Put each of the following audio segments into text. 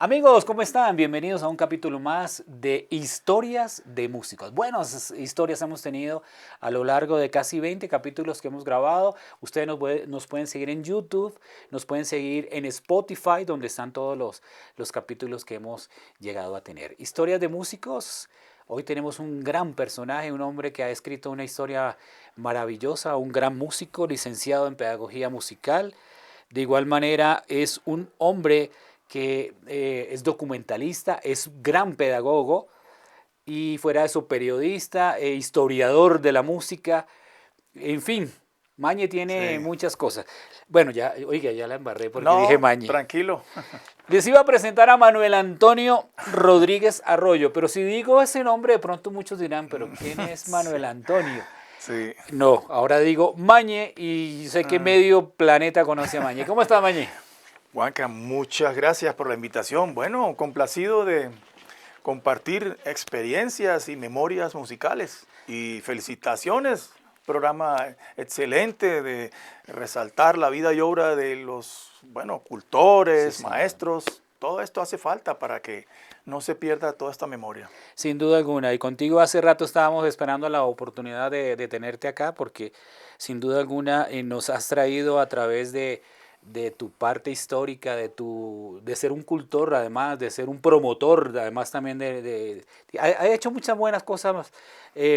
Amigos, ¿cómo están? Bienvenidos a un capítulo más de Historias de Músicos. Buenas historias hemos tenido a lo largo de casi 20 capítulos que hemos grabado. Ustedes nos pueden seguir en YouTube, nos pueden seguir en Spotify, donde están todos los capítulos que hemos llegado a tener. Historias de Músicos. Hoy tenemos un gran personaje, un hombre que ha escrito una historia maravillosa, un gran músico, licenciado en Pedagogía Musical. De igual manera, es un hombre que es documentalista, es gran pedagogo y fuera de eso periodista, historiador de la música, en fin, Mañe tiene Sí. muchas cosas. Bueno, ya, oiga, ya la embarré porque dije No, Mañe. tranquilo. Les iba a presentar a Manuel Antonio Rodríguez Arroyo, pero si digo ese nombre de pronto muchos dirán, pero ¿quién es Manuel Antonio? Sí. No, ahora digo Mañe y sé que medio planeta conoce a Mañe. ¿Cómo está Mañe? Juanca, muchas gracias por la invitación. Bueno, complacido de compartir experiencias y memorias musicales. Y felicitaciones, programa excelente de resaltar la vida y obra de los, cultores, Sí, maestros. Todo esto hace falta para que no se pierda toda esta memoria. sin duda alguna. Y contigo hace rato estábamos esperando la oportunidad de tenerte acá porque sin duda alguna nos has traído a través de tu parte histórica, de ser un cultor, además, de ser un promotor, además también ha hecho muchas buenas cosas,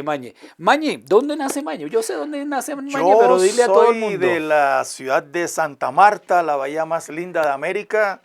Mañe. Mañe, ¿dónde nace Mañe? Yo sé dónde nace Mañe, Yo pero dile a todo el soy mundo. de la ciudad de Santa Marta, la bahía más linda de América,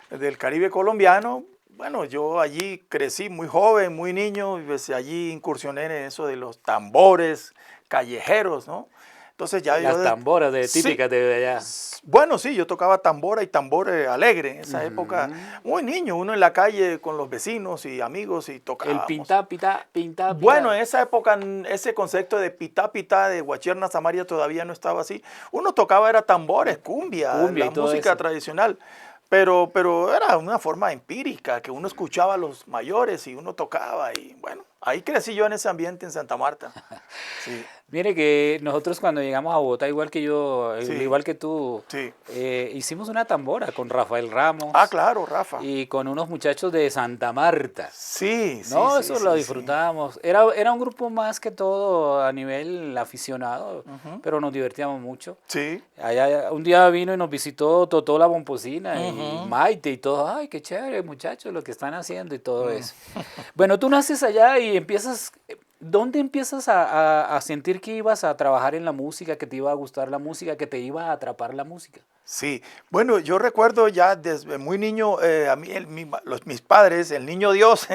del Caribe colombiano. Bueno, yo allí crecí muy joven, muy niño, y pues allí incursioné en eso de los tambores callejeros, ¿no? Entonces ya Las tamboras sí, típicas de allá. bueno, sí, yo tocaba tambora y tambor alegre en esa época, Ujú. muy niño, uno en la calle con los vecinos y amigos y El tocábamos. pintá, pitá, pintá, Bueno, pitá. en esa época ese concepto de pitá pitá de guacherna samaria todavía no estaba así. Uno tocaba era tambores, cumbia, Cumbia la y todo música eso. tradicional, pero era una forma empírica que uno escuchaba a los mayores y uno tocaba y bueno, ahí crecí yo en ese ambiente en Santa Marta. Sí, Mire que nosotros cuando llegamos a Bogotá, igual que yo, sí, igual que tú, sí. hicimos una tambora con Rafael Ah, Ramos claro, Rafa. y con unos muchachos de Santa Marta. Sí, sí, No, sí, eso lo sí, sí. disfrutábamos. Era un grupo más que todo a nivel aficionado, Ujú. pero nos divertíamos mucho. Sí. Allá, un día vino y nos visitó Totó la Momposina y Ujú. Maite y todo. Ay, qué chévere, muchachos, lo que están haciendo y todo Mm. eso. Bueno, tú naces allá y empiezas. ¿Dónde empiezas a sentir que ibas a trabajar en la música, que te iba a gustar la música, que te iba a atrapar la música? Sí, bueno, yo recuerdo ya desde muy niño, a mí mis padres, el niño Dios,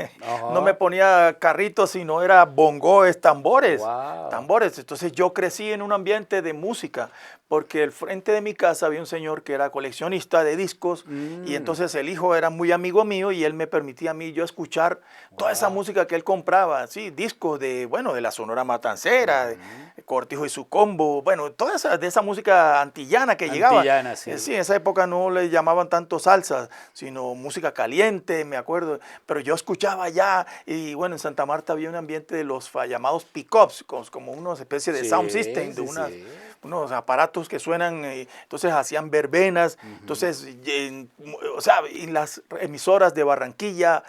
no me Ajá. ponía carritos, sino era bongoes, tambores, Wow. tambores. Entonces yo crecí en un ambiente de música, porque al frente de mi casa había un señor que era coleccionista de discos, y entonces el hijo era muy amigo mío y él me permitía a mí yo escuchar toda esa Wow. música que él compraba, sí, discos de la Sonora Matancera, de Cortijo y su Combo, bueno, de esa música antillana que llegaba. Antillana, sí. Sí, en esa época no le llamaban tanto salsa, sino música caliente, me acuerdo. Pero yo escuchaba allá y bueno, en Santa Marta había un ambiente de los llamados pick-ups, como una especie de sound Sí, system, de sí, sí. unos aparatos que suenan, entonces hacían verbenas, entonces, o sea, y las emisoras de Barranquilla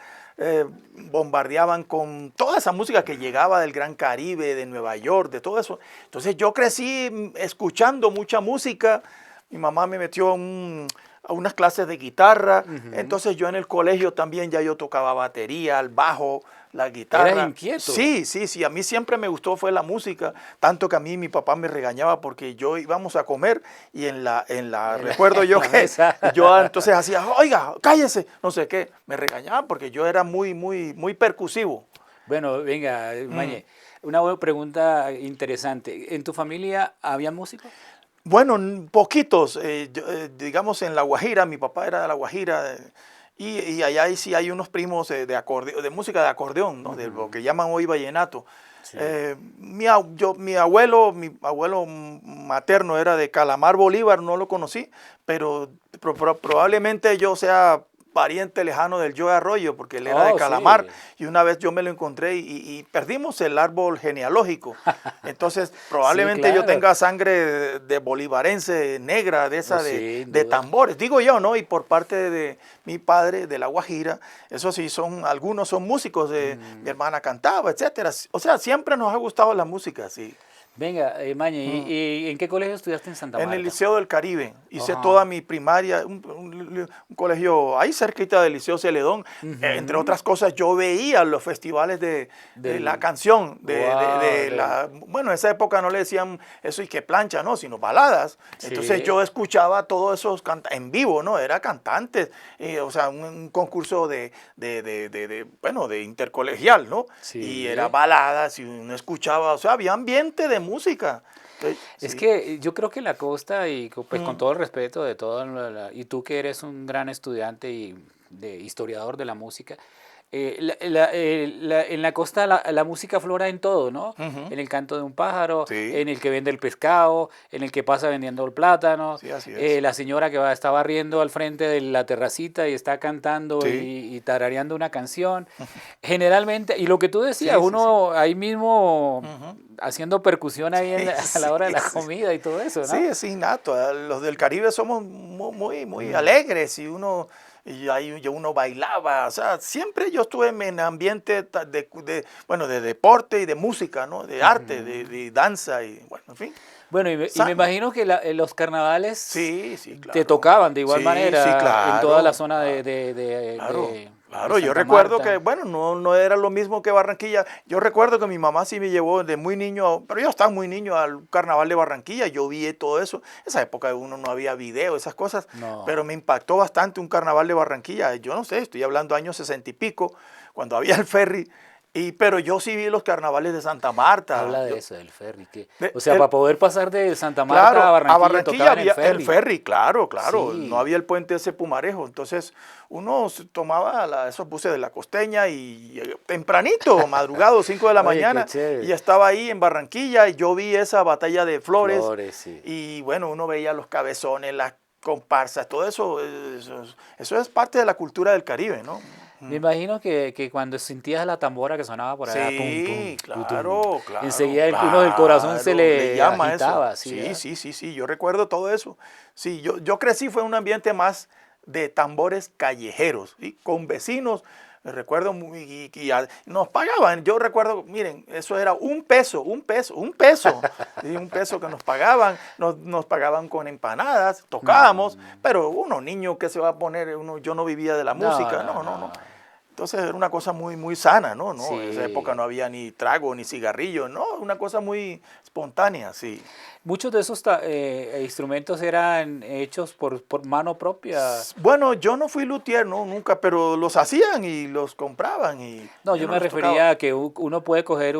bombardeaban con toda esa música que llegaba del Gran Caribe, de Nueva York, de todo eso. Entonces yo crecí escuchando mucha música. Mi mamá me metió a unas clases de guitarra, Ujú. entonces yo en el colegio también ya yo tocaba batería, el bajo, la Eras guitarra. inquieto. Sí, sí, sí, a mí siempre me gustó fue la música, tanto que a mí mi papá me regañaba porque yo íbamos a comer y recuerdo En yo la que mesa. yo entonces hacía, oiga, cállese, no sé qué, me regañaba porque yo era muy, muy, muy percusivo. Bueno, venga, Mm. Mañe, una buena pregunta interesante. ¿En tu familia había músicos? Bueno, poquitos, digamos en La Guajira, mi papá era de La Guajira, y allá sí hay unos primos de música de acordeón, ¿no? De lo Ujú. que llaman hoy vallenato. Sí. Mi abuelo materno era de Calamar Bolívar, no lo conocí, pero probablemente yo sea pariente lejano del Joe Arroyo, porque él era de Calamar, sí. y una vez yo me lo encontré y perdimos el árbol genealógico. Entonces, probablemente Sí, yo claro. tenga sangre de bolivarense negra, de esa Sin de duda. tambores, digo yo, ¿no? Y por parte de mi padre, de La Guajira, eso sí, algunos son músicos, mi hermana cantaba, etcétera. O sea, siempre nos ha gustado la música, sí. Venga, Maña, ¿y en qué colegio estudiaste en Santa En el Marta? Liceo del Caribe. Hice toda Ajá. mi primaria, un colegio ahí cerquita del Liceo Celedón. Entre Ujú. otras cosas, yo veía los festivales de la Del... canción, Wow, del... bueno, en esa época no le decían eso y que plancha, no, sino baladas. Entonces Sí, yo escuchaba todos esos en vivo, ¿no? Era cantantes, o sea, un concurso bueno, de intercolegial, ¿no? Y era sí. baladas y uno escuchaba, o sea, había ambiente de música. Es Sí. que yo creo que en la costa, y pues con Mm. todo el respeto de todo, y tú que eres un gran estudiante y de historiador de la música, en la costa la música flora en todo, ¿no? Ujú. En el canto de un pájaro, Sí, en el que vende el pescado, en el que pasa vendiendo el plátano, sí, así es. la señora que está barriendo al frente de la terracita y está cantando Sí, y tarareando una canción. Generalmente, y lo que tú decías, sí, sí, sí. uno ahí mismo Ujú. haciendo percusión ahí Sí, a la sí, hora de la sí. comida y todo eso, Sí, ¿no? es innato. Los del Caribe somos muy alegres y ahí uno bailaba. O sea, siempre yo estuve en ambiente bueno, de deporte y de música, ¿no? De arte, Ujú. de danza y, bueno, en fin, Bueno, y me sano. imagino que los carnavales Sí, sí, te claro. tocaban de igual Sí, sí, manera en toda la claro. zona Claro, de claro, yo Santa recuerdo que, Marta. bueno, no era lo mismo que Barranquilla. Yo recuerdo que mi mamá sí me llevó de muy niño, pero yo estaba muy niño al carnaval de Barranquilla, yo vi todo eso. Esa época uno no había video, esas cosas, pero No, me impactó bastante un carnaval de Barranquilla. Yo no sé, estoy hablando años 60 y pico, cuando había el ferry, pero yo sí vi los carnavales de Santa Marta. habla de eso, del ferry. De- O sea, el, para poder pasar de Santa Marta a Claro, a Barranquilla Barranquilla tocaban el había el ferry. ferry, claro, claro, no Sí. había el puente ese Pumarejo, entonces uno tomaba esos buses de la Costeña y tempranito, madrugado, 5 de la Oye, qué mañana, y chévere. ya estaba ahí en Barranquilla y yo vi esa batalla de Flores Flores, sí. y bueno, uno veía los cabezones, las comparsas, todo eso es parte de la cultura del Caribe, ¿no? Me imagino que cuando sentías la tambora que sonaba por allá, tum, tum, Sí, tum, claro, claro, enseguida uno del corazón se le le llama eso. agitaba, ¿sí? Sí, ¿Verdad? sí, sí, sí, yo recuerdo todo eso. Sí, yo crecí, fue un ambiente más de tambores callejeros, ¿sí? Con vecinos, recuerdo nos pagaban, yo recuerdo, miren, eso era ¿sí? Un peso que nos pagaban, nos pagaban con empanadas, tocábamos, Mm, pero uno niño que se va a poner, yo no vivía de la no, música, no, no, no, no. no. Entonces era una cosa muy sana, ¿no? En esa época Sí. no había ni trago ni cigarrillo, no, una cosa muy espontánea, sí. Muchos de esos instrumentos eran hechos por mano propia. Bueno, yo no fui luthier, no, nunca, pero los hacían y los compraban y No, yo yo no me los tocaba. refería a que uno puede coger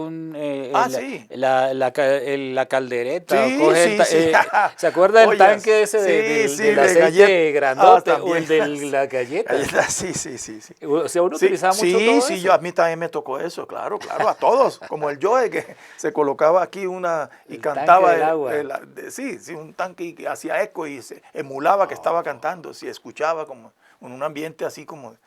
Ah, sí. la caldereta, o Sí, coge sí, sí. ¿se acuerda del Ollas. tanque ese Sí, sí, del de galleta. aceite Ah, grandote o también. el de las galletas? Galletas, sí, sí, sí, sí. O sea, uno Sí, utilizaba mucho sí, todo sí, a eso. mí también me tocó eso, claro, claro, a todos, como el Joe que se colocaba aquí y El tanque cantaba, del agua. sí, sí, un tanque y que hacía eco y se emulaba que estaba cantando, sí, escuchaba como en un ambiente así como de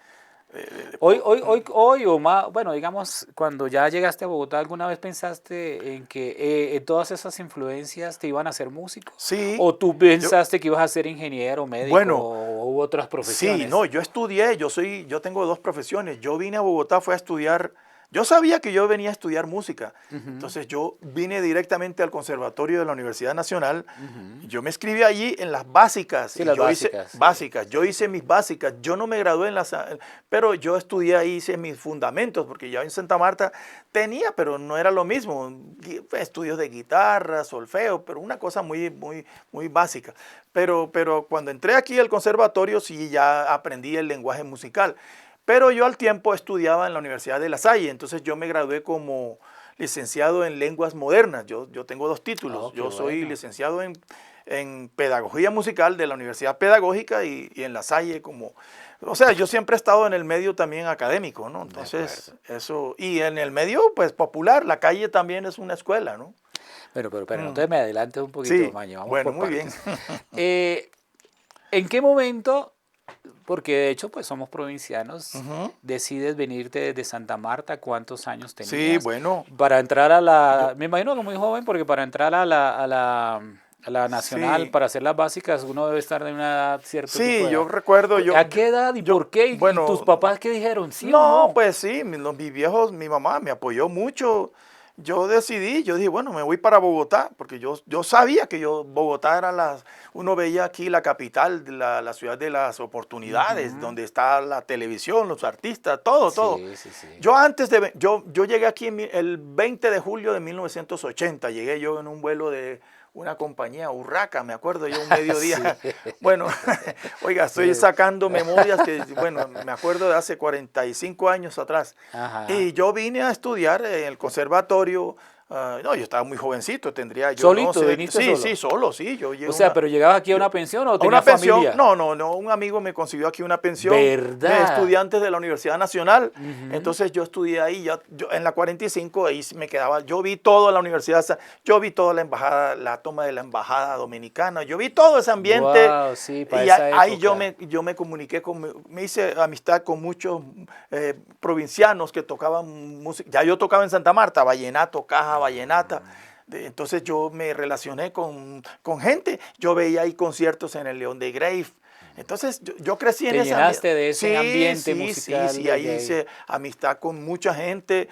Hoy o más, bueno, digamos, cuando ya llegaste a Bogotá, ¿alguna vez pensaste en que todas esas influencias te iban a hacer músico? sí, ¿O tú yo, pensaste que ibas a ser ingeniero, médico bueno, u otras sí, no, profesiones? yo estudié, yo tengo dos profesiones. Yo vine a Bogotá, fue a estudiar, yo sabía que yo venía a estudiar música. Ujú, Entonces yo vine directamente al Conservatorio de la Universidad Nacional. ujú. Yo me inscribí allí en las básicas Sí, y las yo hice básicas, sí, básicas, yo sí. hice mis básicas. Yo no me gradué pero yo estudié ahí, hice mis fundamentos, porque ya en Santa Marta tenía, pero no era lo mismo. Estudios de guitarra, solfeo, pero una cosa muy básica. Pero cuando entré aquí al conservatorio sí ya aprendí el lenguaje musical. Pero yo al tiempo estudiaba en la Universidad de La Salle, entonces yo me gradué como licenciado en lenguas modernas. Yo tengo dos títulos. Oh, qué Yo soy bueno. licenciado en pedagogía musical de la Universidad Pedagógica y en La Salle como... O sea, yo siempre he estado en el medio también académico, ¿no? De Entonces, acuerdo. eso... Y en el medio, pues, popular, la calle también es una escuela, ¿no? Pero Mm, entonces me adelantes un poquito, sí, Maño, vamos bueno, por muy bien. partes. Eh, ¿En qué momento Porque de hecho, pues somos provincianos. Ujú. Decides venirte desde Santa Marta. ¿Cuántos años Sí, tenías? bueno, Para entrar a yo, la... Me imagino que muy joven, porque para entrar a la nacional, sí, para hacer las básicas, uno debe estar de una edad, cierto tipo sí, de yo edad. recuerdo, ¿A qué edad y por qué? ¿Y tus bueno, papás qué dijeron? ¿Sí o no, no? pues sí, mis viejos, mi mamá me apoyó mucho. Yo decidí, yo dije, bueno, me voy para Bogotá, porque yo sabía que Bogotá era uno veía aquí la capital, la ciudad de las oportunidades, Ujú. donde está la televisión, los artistas, todo, todo. Sí, sí, sí. Yo llegué aquí el 20 de julio de 1980, llegué yo en un vuelo de una compañía, Urraca, me acuerdo yo, un mediodía. Sí. Bueno, oiga, estoy Sí. sacando memorias que, bueno, me acuerdo de hace 45 años atrás. Ajá. Y yo vine a estudiar en el conservatorio. No, yo estaba muy jovencito, tendría yo, no ¿Solito? sé, ¿Viniste sí, sí, solo? solo, sí, yo O llegué sea, ¿pero llegabas aquí a yo, una pensión o a una tenías pensión. familia? No, no, no, un amigo me consiguió aquí una pensión de ¿Verdad? estudiantes de la Universidad Nacional. Ujú. Entonces yo estudié ahí, yo en la 45 ahí sí me quedaba, yo vi toda la universidad, yo vi toda la embajada, la toma de la embajada dominicana, yo vi todo ese ambiente. Wow, sí, para Y esa ahí época. yo me comuniqué me hice amistad con muchos provincianos que tocaban música. Ya yo tocaba en Santa Marta, vallenato, caja, vallenata. Entonces yo me relacioné con gente. Yo veía ahí conciertos en el León de Grave. Entonces yo crecí en Te ese ambiente. llenaste de ese Sí, ambiente sí, sí, musical sí. desde Ahí ahí. hice amistad con mucha gente.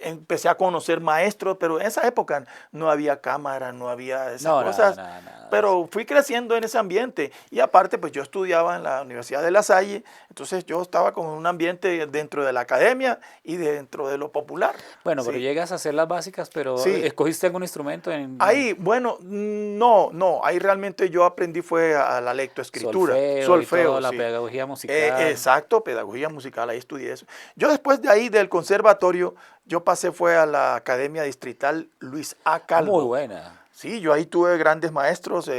Empecé a conocer maestros, pero en esa época no había cámara, no había esas No, nada, cosas. nada, nada de eso. Pero fui creciendo en ese ambiente y aparte pues yo estudiaba en la Universidad de La Salle, entonces yo estaba con un ambiente dentro de la academia y dentro de lo popular. Bueno, pero Sí, llegas a hacer las básicas, pero sí. ¿escogiste algún instrumento en Ahí, bueno, no, no, ahí realmente yo aprendí fue a la lectoescritura, solfeo y solfeo, toda la sí. pedagogía musical? Exacto, pedagogía musical, ahí estudié eso. Yo después de ahí del conservatorio, yo pasé fue a la Academia Distrital Luis A. Muy Calvo. buena. Sí, yo ahí tuve grandes maestros,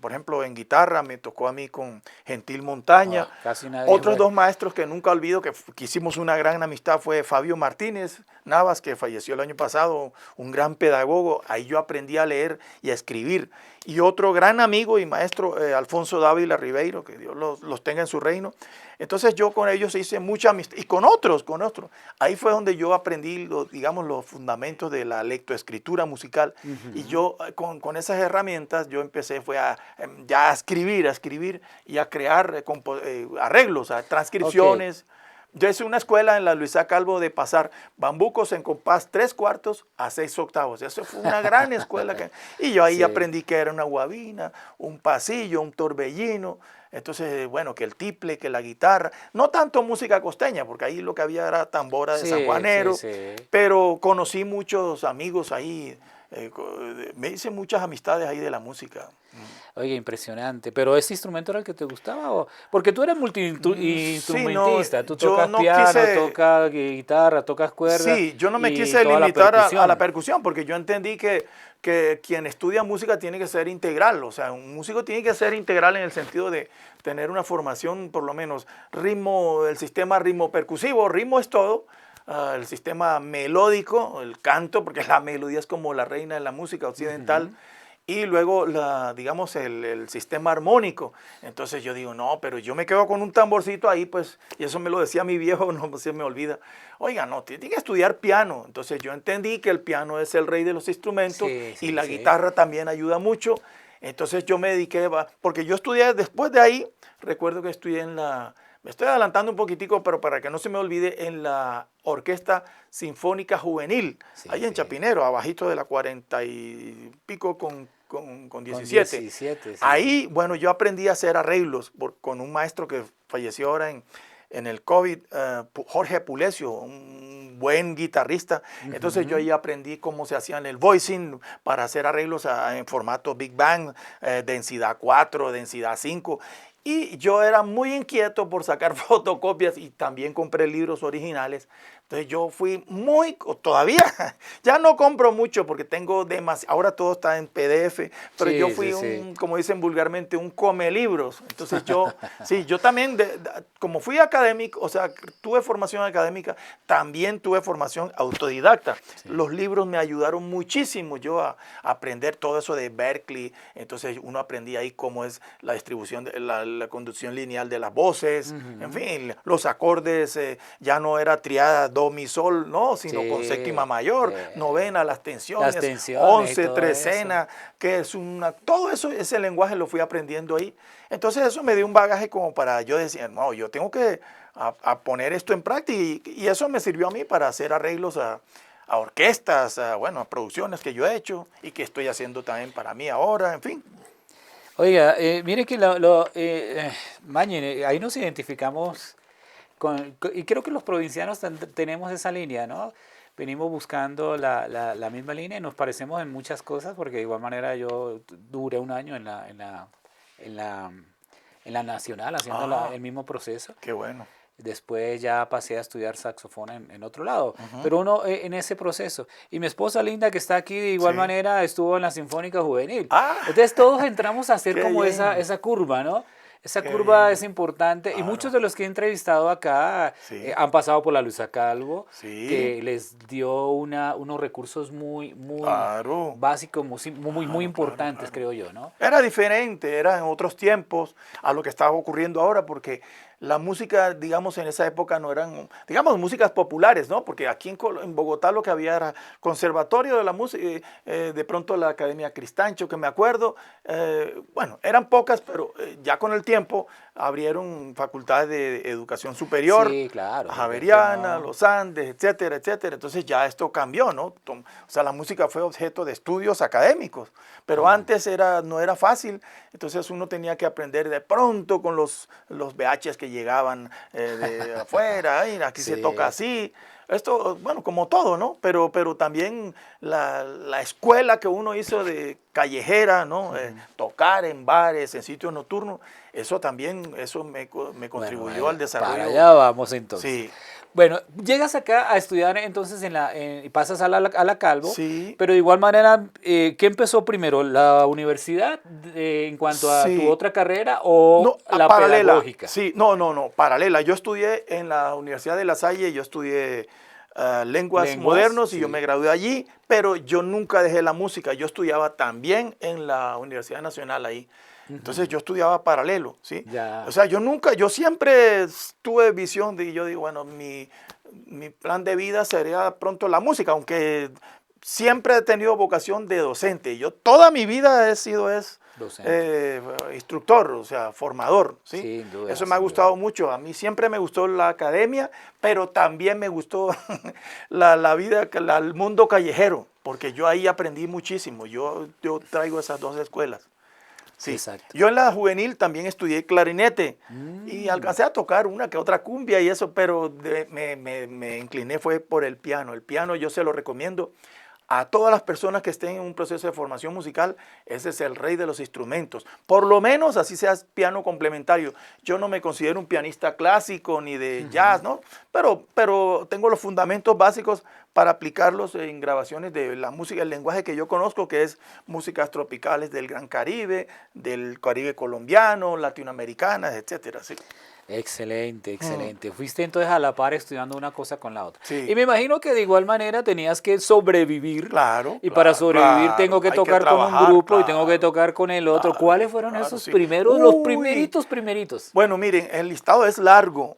por ejemplo, en guitarra me tocó a mí con Gentil Montaña. Ah, casi nadie Otros fue. dos maestros que nunca olvido, que hicimos una gran amistad, fue Fabio Martínez Navas, que falleció el año pasado, un gran pedagogo. Ahí yo aprendí a leer y a escribir. Y otro gran amigo y maestro, Alfonso Dávila Ribeiro, que Dios los tenga en su reino. Entonces yo con ellos hice mucha amistad, y con otros, con otros. Ahí fue donde yo aprendí, digamos, los fundamentos de la lectoescritura musical. Y Ujú. yo con esas herramientas, yo empecé fue ya a escribir y a crear arreglos, Ok. transcripciones. Yo hice una escuela en la Luisa Calvo de pasar bambucos en compás 3/4 a 6/8. Eso fue una gran escuela. Y yo ahí Sí. aprendí que era una guabina, un pasillo, un torbellino. Entonces, bueno, que el tiple, que la guitarra. No tanto música costeña, porque ahí lo que había era tambora de San Sí, sí, Juanero. sí. Pero conocí muchos amigos ahí. Me hice muchas amistades ahí de la música. Oye, impresionante. ¿Pero ese instrumento era el que te gustaba? Porque tú eres Sí, no, multiinstrumentista. Tú yo tocas no piano, quise. tocas guitarra, tocas cuerda Sí, yo no me y quise toda la limitar a la percusión. percusión porque yo entendí que quien estudia música tiene que ser integral, o sea, un músico tiene que ser integral en el sentido de tener una formación, por lo menos, ritmo, el sistema ritmo percusivo, ritmo es todo, el sistema melódico, el canto, porque la melodía es como la reina de la música occidental, Ujú. y luego, digamos, el sistema armónico. Entonces yo digo, no, pero yo me quedo con un tamborcito ahí, pues, y eso me lo decía mi viejo, no se me olvida. Oiga, no, tiene que estudiar piano. Entonces yo entendí que el piano es el rey de los instrumentos Sí, y sí, la sí. guitarra también ayuda mucho. Entonces yo me dediqué, porque yo estudié después de ahí, recuerdo que estudié me estoy adelantando un poquitico, pero para que no se me olvide, en la Orquesta Sinfónica Juvenil, Sí, ahí en sí. Chapinero, abajito de la 40 y pico con Con 17. 17, sí. Ahí, bueno, yo aprendí a hacer arreglos con un maestro que falleció ahora en el COVID, Jorge Pulesio, un buen guitarrista. Entonces yo Ujú. ahí aprendí cómo se hacían el voicing para hacer arreglos en formato Big Bang, densidad 4, densidad 5. Y yo era muy inquieto por sacar fotocopias y también compré libros originales. Entonces yo fui todavía, ya no compro mucho porque tengo demasiado, ahora todo está en PDF, pero yo Sí, fui sí, sí. como dicen vulgarmente, un come libros. Entonces sí, yo también, como fui académico, o sea, tuve formación académica, también tuve formación autodidacta. Sí. Los libros me ayudaron muchísimo yo a aprender todo eso de Berkeley. Entonces uno aprendía ahí cómo es la distribución, la conducción lineal de las voces, en fin, los acordes, ya no era triada do, mi, sol, no, sino con séptima mayor, novena, las tensiones, y 11, todo trecena, que es todo eso, ese lenguaje lo fui aprendiendo ahí. Entonces eso me dio un bagaje como para yo decir, no, yo tengo que a poner esto en práctica, y eso me sirvió a mí para hacer arreglos a orquestas, bueno, a producciones que yo he hecho y que estoy haciendo también para mí ahora, en fin. Oiga, mire que Mañe, ahí nos identificamos y creo que los provincianos tenemos esa línea, ¿no? Venimos buscando la misma línea y nos parecemos en muchas cosas, porque de igual manera yo duré un año en la Nacional haciendo el mismo proceso. Qué bueno. Después ya pasé a estudiar saxofón en otro lado, pero uno en ese proceso. Y mi esposa Linda, que está aquí, de igual manera estuvo en la Sinfónica Juvenil. Entonces todos entramos a hacer como esa curva, ¿no? Esa curva es importante, y muchos de los que he entrevistado acá han pasado por la Luisa Calvo, que les dio unos recursos muy básicos, muy importantes, creo yo, ¿no? Era diferente, era en otros tiempos a lo que estaba ocurriendo ahora, porque la música, digamos, en esa época no eran, digamos, músicas populares, ¿no? Porque aquí en Bogotá lo que había era Conservatorio de la Música, de pronto la Academia Cristancho, que me acuerdo, bueno, eran pocas, pero ya con el tiempo abrieron facultades de educación superior, claro, Javeriana, los Andes, etcétera, etcétera. Entonces ya esto cambió, ¿no? O sea, la música fue objeto de estudios académicos, pero antes no era fácil, entonces uno tenía que aprender de pronto con los VHs que llegaban de afuera, aquí se toca así. Esto, bueno, como todo, ¿no? Pero también la escuela que uno hizo de callejera, ¿no? Tocar en bares, en sitios nocturnos, eso también, me contribuyó al desarrollo. Para allá vamos entonces. Sí. Bueno, llegas acá a estudiar entonces y pasas a la Calvo, pero de igual manera, ¿qué empezó primero? ¿La universidad en cuanto a tu otra carrera o la paralela, pedagógica? Sí, no, paralela. Yo estudié en la Universidad de La Salle, yo estudié lenguas modernos y yo me gradué allí, pero yo nunca dejé la música. Yo estudiaba también en la Universidad Nacional ahí. Entonces yo estudiaba paralelo, ¿sí? O sea, yo siempre tuve visión de, yo digo, bueno, mi plan de vida sería pronto la música, aunque siempre he tenido vocación de docente. Yo toda mi vida he sido instructor, o sea, formador, ¿sí? Sin duda, eso me ha gustado mucho. A mí siempre me gustó la academia, pero también me gustó la vida, el mundo callejero, porque yo ahí aprendí muchísimo. Yo traigo esas dos escuelas. Sí. Exacto. Yo en la juvenil también estudié clarinete y alcancé a tocar una que otra cumbia y eso, pero me incliné fue por el piano. El piano yo se lo recomiendo a todas las personas que estén en un proceso de formación musical. Ese es el rey de los instrumentos. Por lo menos así seas piano complementario. Yo no me considero un pianista clásico ni de jazz, ¿no? Pero tengo los fundamentos básicos para aplicarlos en grabaciones de la música, el lenguaje que yo conozco, que es músicas tropicales del Gran Caribe, del Caribe colombiano, latinoamericanas, etcétera, sí. Excelente, excelente. Fuiste entonces a la par estudiando una cosa con la otra. Sí. Y me imagino que de igual manera tenías que sobrevivir. Claro. Y para sobrevivir tengo que tocar con un grupo y tengo que tocar con el otro. ¿Cuáles fueron esos primeros, los primeritos? Bueno, miren, el listado es largo.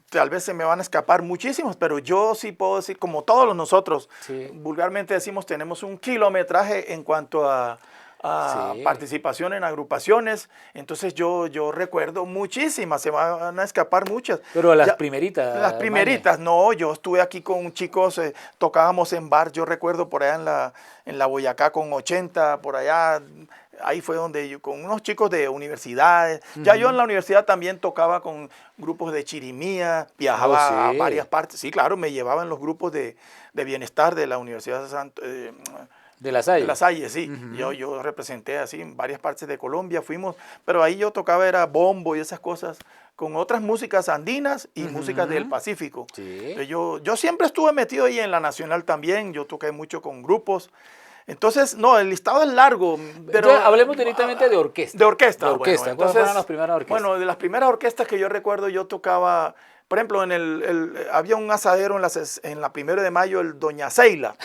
Tal vez se me van a escapar muchísimos, pero yo sí puedo decir, como todos nosotros, vulgarmente decimos, tenemos un kilometraje en cuanto a participación en agrupaciones. Entonces yo recuerdo muchísimas, se van a escapar muchas. Pero las primeritas. Las primeritas, no, yo estuve aquí con chicos, tocábamos en bar, yo recuerdo por allá en la Boyacá con 80, por allá. Ahí fue donde yo, con unos chicos de universidades, ya yo en la universidad también tocaba con grupos de chirimía, viajaba a varias partes. Sí, claro, me llevaban los grupos de bienestar de la Universidad de La Salle. De La Salle, sí. Yo representé así en varias partes de Colombia, fuimos, pero ahí yo tocaba era bombo y esas cosas, con otras músicas andinas y músicas del Pacífico. Sí. Yo siempre estuve metido ahí en la Nacional también, yo toqué mucho con grupos. Entonces, no, el listado es largo. Pero entonces, hablemos directamente de orquesta. De orquesta. De orquesta. Bueno, ¿Cuáles fueron las primeras orquestas? Bueno, de las primeras orquestas que yo recuerdo, yo tocaba, por ejemplo, había un asadero en la 1 de mayo, el Doña Ceila.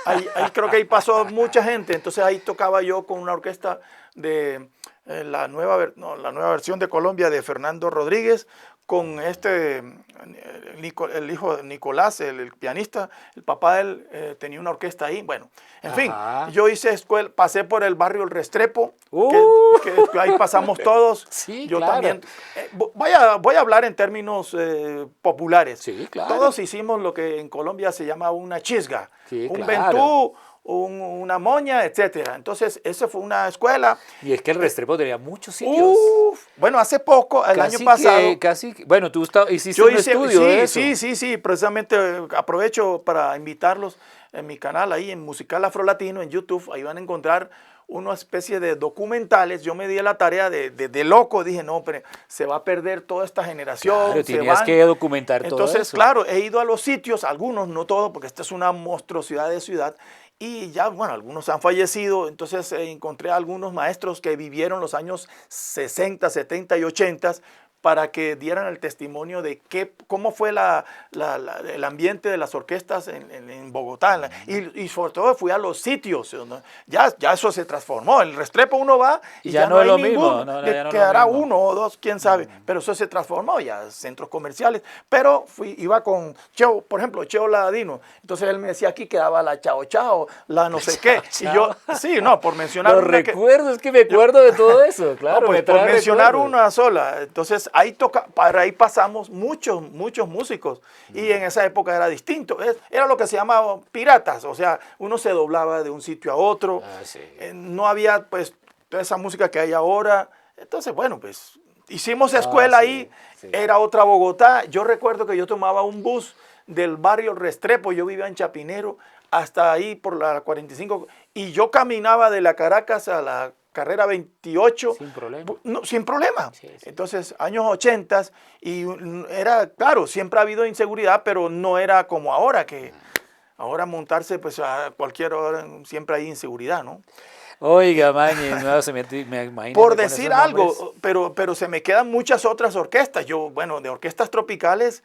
Ahí creo que ahí pasó mucha gente. Entonces ahí tocaba yo con una orquesta de la nueva versión de Colombia de Fernando Rodríguez, con el hijo de Nicolás, el pianista, el papá de él tenía una orquesta ahí. Bueno, en fin, yo hice escuela, pasé por el barrio El Restrepo, que ahí pasamos todos. Sí, yo claro. también. Voy a hablar en términos populares. Sí, claro. Todos hicimos lo que en Colombia se llama una chisga, Sí, un claro. ventú, una moña, etcétera. Entonces, esa fue una escuela. Y es que el Restrepo tenía muchos sitios. Bueno, hace poco, el año pasado. Bueno, tú hiciste Yo un hice, estudio de eso. sí, precisamente aprovecho para invitarlos en mi canal ahí en Musical Afrolatino en YouTube. Ahí van a encontrar una especie de documentales. Yo me di la tarea de loco, dije, no, pero se va a perder toda esta generación. Claro, tenías que documentar todo eso. Entonces, claro, he ido a los sitios, algunos, no todos, porque esta es una monstruosidad de ciudad. Y ya, bueno, algunos han fallecido, entonces encontré a algunos maestros que vivieron los años 60, 70 y 80 para que dieran el testimonio de cómo fue el ambiente de las orquestas en Bogotá. Y sobre todo fui a los sitios, ¿no? Ya eso se transformó. En el Restrepo uno va y ya no hay ninguno. Quedará uno o dos, quién sabe. Pero eso se transformó, ya centros comerciales. Pero iba con Cheo, por ejemplo, Cheo Ladino. Entonces él me decía, aquí quedaba la Chao Chao, la no sé qué. Y yo, sí, no, por mencionar Los una recuerdos, es que me acuerdo de todo eso, claro. No, pues por mencionar una sola. Entonces para ahí pasamos muchos músicos. Y en esa época era distinto. Era lo que se llamaba piratas. O sea, uno se doblaba de un sitio a otro. Sí. No había pues toda esa música que hay ahora. Entonces, bueno, pues hicimos escuela ahí. Sí. Era otra Bogotá. Yo recuerdo que yo tomaba un bus del barrio Restrepo. Yo vivía en Chapinero hasta ahí por la 45. Y yo caminaba de la Caracas a la carrera 28. Sin problema. No, sin problema. Sí. Entonces, años 80 y era, claro, siempre ha habido inseguridad, pero no era como ahora, que ahora montarse, pues a cualquier hora siempre hay inseguridad, ¿no? Oiga, Mañe, me imagino. Por decir algo, pero se me quedan muchas otras orquestas. Yo, bueno, de orquestas tropicales,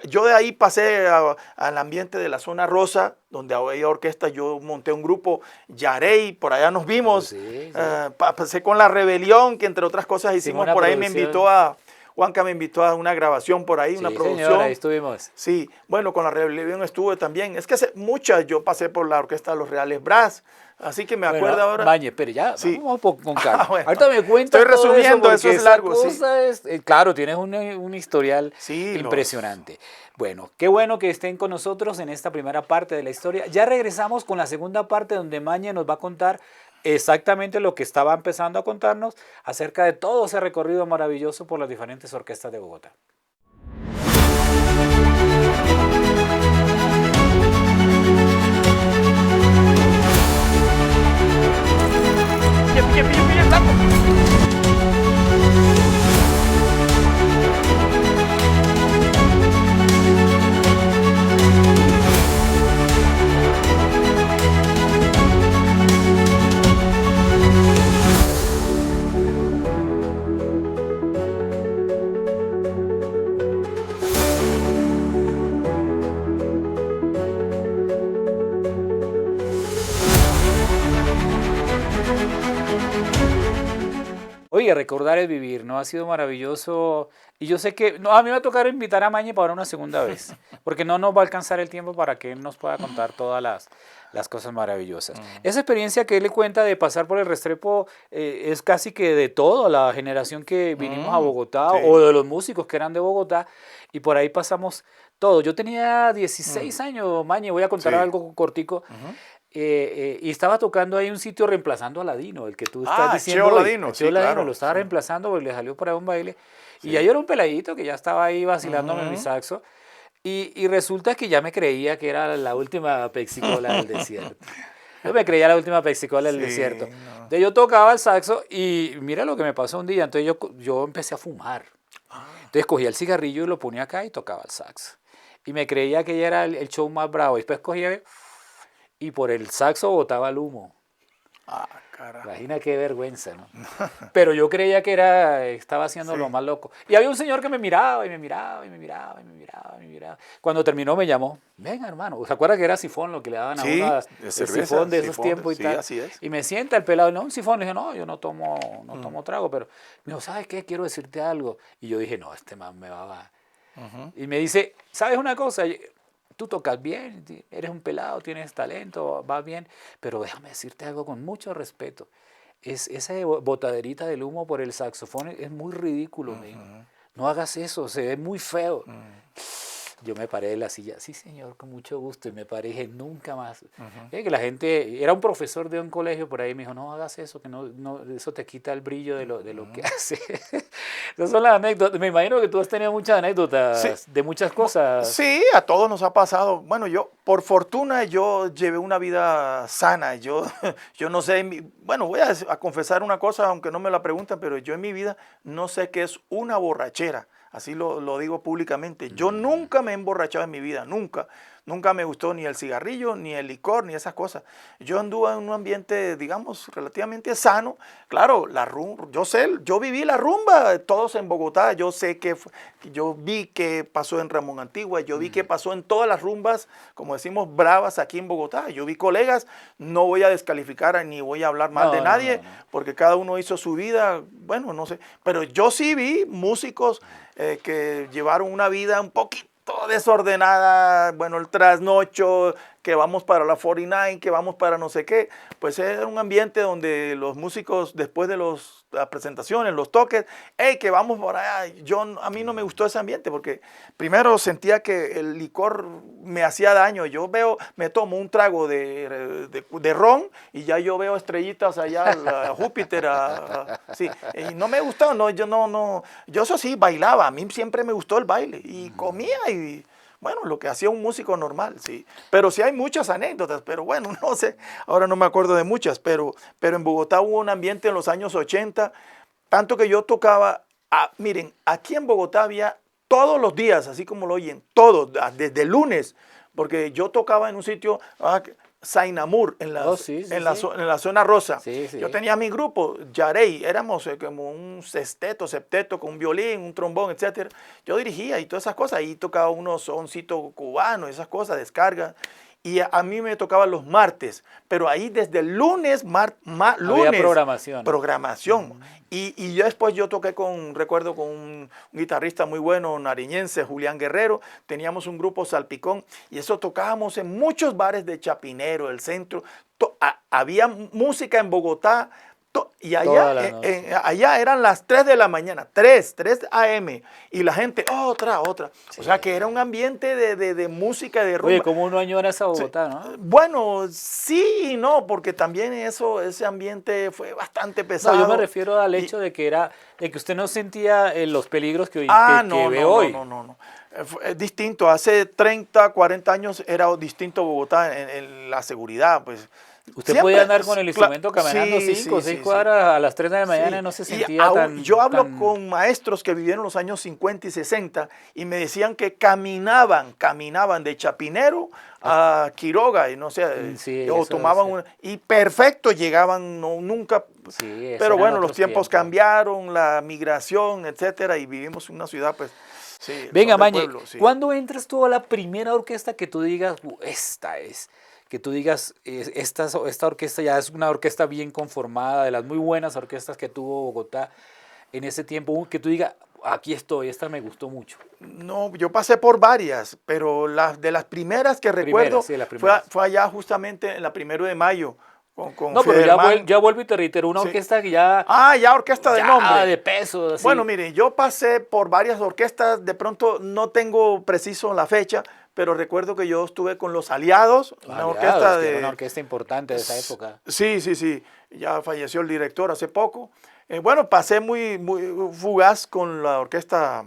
yo de ahí pasé al ambiente de la zona rosa, donde había orquestas. Yo monté un grupo, Yarey, por allá nos vimos. Sí. Pasé con La Rebelión, que entre otras cosas hicimos por ahí. Juanca me invitó a una grabación por ahí, una producción. Señor, ahí estuvimos. Sí, bueno, con La Rebelión estuve también. Es que yo pasé por la orquesta de los Reales Brass. Así que me acuerdo ahora. Mañe, pero ya, sí. Vamos con calma. Bueno, ahorita me cuentas. Estoy resumiendo, eso es largo. Claro, tienes un historial impresionante. Bueno, qué bueno que estén con nosotros en esta primera parte de la historia. Ya regresamos con la segunda parte donde Mañe nos va a contar exactamente lo que estaba empezando a contarnos acerca de todo ese recorrido maravilloso por las diferentes orquestas de Bogotá. Oye, recordar es vivir, ¿no? Ha sido maravilloso. Y yo sé que a mí me va a tocar invitar a Mañe para una segunda vez, porque no nos va a alcanzar el tiempo para que él nos pueda contar todas las cosas maravillosas. Esa experiencia que él le cuenta de pasar por el Restrepo es casi que de toda la generación que vinimos a Bogotá, o de los músicos que eran de Bogotá, y por ahí pasamos todo. Yo tenía 16 años, Mañe, voy a contar algo cortico. Y estaba tocando ahí un sitio reemplazando a Ladino, el que tú estás diciendo. Cheo Ladino, Cheo Ladino, lo estaba reemplazando porque le salió por ahí un baile. Y ya yo era un peladito que ya estaba ahí vacilándome en mi saxo. Y resulta que ya me creía que era la última pexicola del desierto. Yo me creía la última pexicola del desierto. No. Entonces yo tocaba el saxo y mira lo que me pasó un día. Entonces yo empecé a fumar. Entonces cogía el cigarrillo y lo ponía acá y tocaba el saxo. Y me creía que ya era el show más bravo. Y después cogía y por el saxo botaba el humo. Ah, carajo. Imagina qué vergüenza, ¿no? Pero yo creía que estaba haciendo Sí. lo más loco. Y había un señor que me miraba y me miraba y me miraba y me miraba y me miraba. Cuando terminó me llamó, venga hermano, ¿se acuerda que era sifón lo que le daban a Sí, uno de el cerveza, sifón de esos sifón, tiempos y sí, tal? así es. Y me sienta el pelado, no, un sifón. Le dije, no, yo no Mm, tomo trago, pero me dijo, ¿sabes qué? Quiero decirte algo. Y yo dije, no, este man me va a... ujú. Y me dice, ¿sabes una cosa? Tú tocas bien, eres un pelado, tienes talento, vas bien, pero déjame decirte algo con mucho respeto. Esa botaderita del humo por el saxofón es muy ridículo, me dijo. Ujú, No hagas eso, se ve muy feo. mm, Yo me paré de la silla, sí señor, con mucho gusto, y me paré y dije, nunca más. ujú. Que la gente, era un profesor de un colegio por ahí, me dijo, no hagas eso, que eso te quita el brillo de lo que hace. Esas son las anécdotas. Me imagino que tú has tenido muchas Sí, anécdotas de muchas cosas. sí, a todos nos ha pasado. Bueno, yo, por fortuna, yo llevé una vida sana. Yo, yo no sé, bueno, voy a confesar una cosa, aunque no me la preguntan, pero yo en mi vida no sé qué es una borrachera. Así lo digo públicamente. Yo nunca me he emborrachado en mi vida, nunca. Nunca me gustó ni el cigarrillo, ni el licor, ni esas cosas. Yo anduve en un ambiente, digamos, relativamente sano. Claro, la rumba, yo viví la rumba, todos en Bogotá. Yo sé yo vi qué pasó en Ramón Antigua, yo vi qué pasó en todas las rumbas, como decimos, bravas aquí en Bogotá. Yo vi colegas, no voy a descalificar ni voy a hablar mal de No, no, nadie, no, no. porque cada uno hizo su vida, bueno, no sé. Pero yo sí vi músicos que llevaron una vida un poquito desordenada, bueno, el trasnocho, que vamos para la 49, que vamos para no sé qué, pues era un ambiente donde los músicos después de las presentaciones, los toques, hey, que vamos por allá, a mí no me gustó ese ambiente porque primero sentía que el licor me hacía daño, me tomo un trago de ron y ya yo veo estrellitas allá, Júpiter, sí, y no me gustó, no, yo eso sí, bailaba, a mí siempre me gustó el baile y comía y bueno, lo que hacía un músico normal, sí. Pero sí hay muchas anécdotas, pero bueno, no sé, ahora no me acuerdo de muchas, pero en Bogotá hubo un ambiente en los años 80, tanto que yo tocaba, miren, aquí en Bogotá había todos los días, así como lo oyen, todos, desde el lunes, porque yo tocaba en un sitio, Sainamur, Oh, sí, sí, sí. en la zona rosa. Sí, Yo sí. tenía mi grupo, Yarey, éramos como un sexteto, septeto, con un violín, un trombón, etcétera. Yo dirigía y todas esas cosas, ahí tocaba unos soncitos cubanos, esas cosas, descarga. Y a mí me tocaba los martes, pero ahí desde el lunes, Había lunes, programación. programación. Y yo después yo toqué recuerdo con un guitarrista muy bueno, nariñense, Julián Guerrero, teníamos un grupo Salpicón, y eso tocábamos en muchos bares de Chapinero, el centro, había música en Bogotá, y allá, Toda la noche. allá eran las 3 de la mañana, 3 a.m., y la gente, otra. O sea que era un ambiente de música, de Oye, rumba. como uno añora esa Sí, Bogotá, ¿no? bueno, sí y no, porque también ese ambiente fue bastante No, yo me pesado. refiero al Y, hecho de que usted no sentía los peligros que no, ve no, no, hoy. no, no, no. Es distinto. Hace 30, 40 años era distinto Bogotá en la seguridad, pues. Usted podía Siempre, andar con el instrumento caminando sí, 5 o sí, 6 sí, sí. cuadras a las 3 de la mañana y Sí, no se y sentía yo hablo tan... con maestros que vivieron los años 50 y 60 y me decían que caminaban de Chapinero a Quiroga y no sé, Sí, o eso es... tomaban y perfecto llegaban, no, nunca, Sí, eso pero eran bueno, los otros tiempos tiempos. cambiaron, la migración, etcétera, y vivimos en una ciudad, pues, sí, Venga, son del Mañe, pueblo, sí. ¿cuándo entras tú a la primera orquesta que tú digas, esta es"? Que tú digas, esta orquesta ya es una orquesta bien conformada, de las muy buenas orquestas que tuvo Bogotá en ese tiempo, que tú digas, aquí estoy, esta me gustó mucho. No, yo pasé por varias, pero de las primeras que Primera, recuerdo sí, las primeras. fue allá justamente en la 1 de Mayo con No, pero Federman. ya vuelvo y te reitero, una Sí. orquesta que ya, Ya orquesta de ya nombre. de peso, Bueno, así. mire, yo pasé por varias orquestas, de pronto no tengo preciso la fecha, pero recuerdo que yo estuve con Los Aliados, Los una Aliados, orquesta que era una de... orquesta importante de esa época. Sí, sí, sí, ya falleció el director hace poco. Bueno, pasé muy fugaz con la orquesta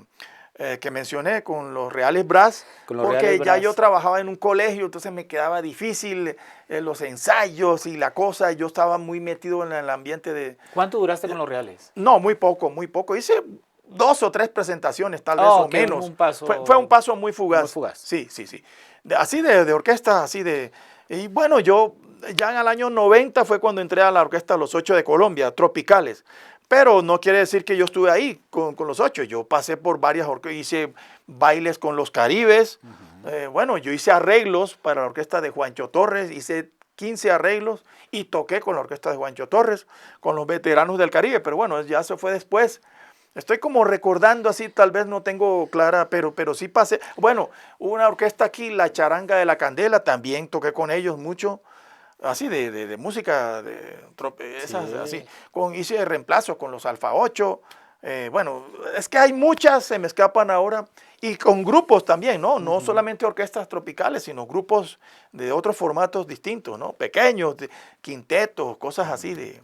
que mencioné, con los Reales Brass, Con los Reales porque ya yo Brass. trabajaba en un colegio, entonces me quedaba difícil los ensayos y la cosa, yo estaba muy metido en el ambiente de... ¿Cuánto duraste con los Reales? No, muy poco, muy poco. Hice 2 o 3 presentaciones, tal vez, Oh, o que menos. un Fue un paso paso muy muy fugaz. fugaz. Sí, sí, sí. Así de orquesta, así de... Y bueno, yo ya en el año 90 fue cuando entré a la orquesta Los Ocho de Colombia, Tropicales. Pero no quiere decir que yo estuve ahí con los ocho. Yo pasé por varias orquestas, hice bailes con los Caribes. Bueno, yo hice arreglos para la orquesta de Juancho Torres, hice 15 arreglos y toqué con la orquesta de Juancho Torres, con los veteranos del Caribe. Pero bueno, ya se fue después. Estoy como recordando así, tal vez no tengo clara, pero sí pasé. Bueno, hubo una orquesta aquí, la Charanga de la Candela, también toqué con ellos mucho. Así de música, esas, Sí. así, hice reemplazo con los Alfa 8, bueno, es que hay muchas, se me escapan ahora, y con grupos también, ¿no? No solamente orquestas tropicales, sino grupos de otros formatos distintos, ¿no? Pequeños, quintetos, cosas así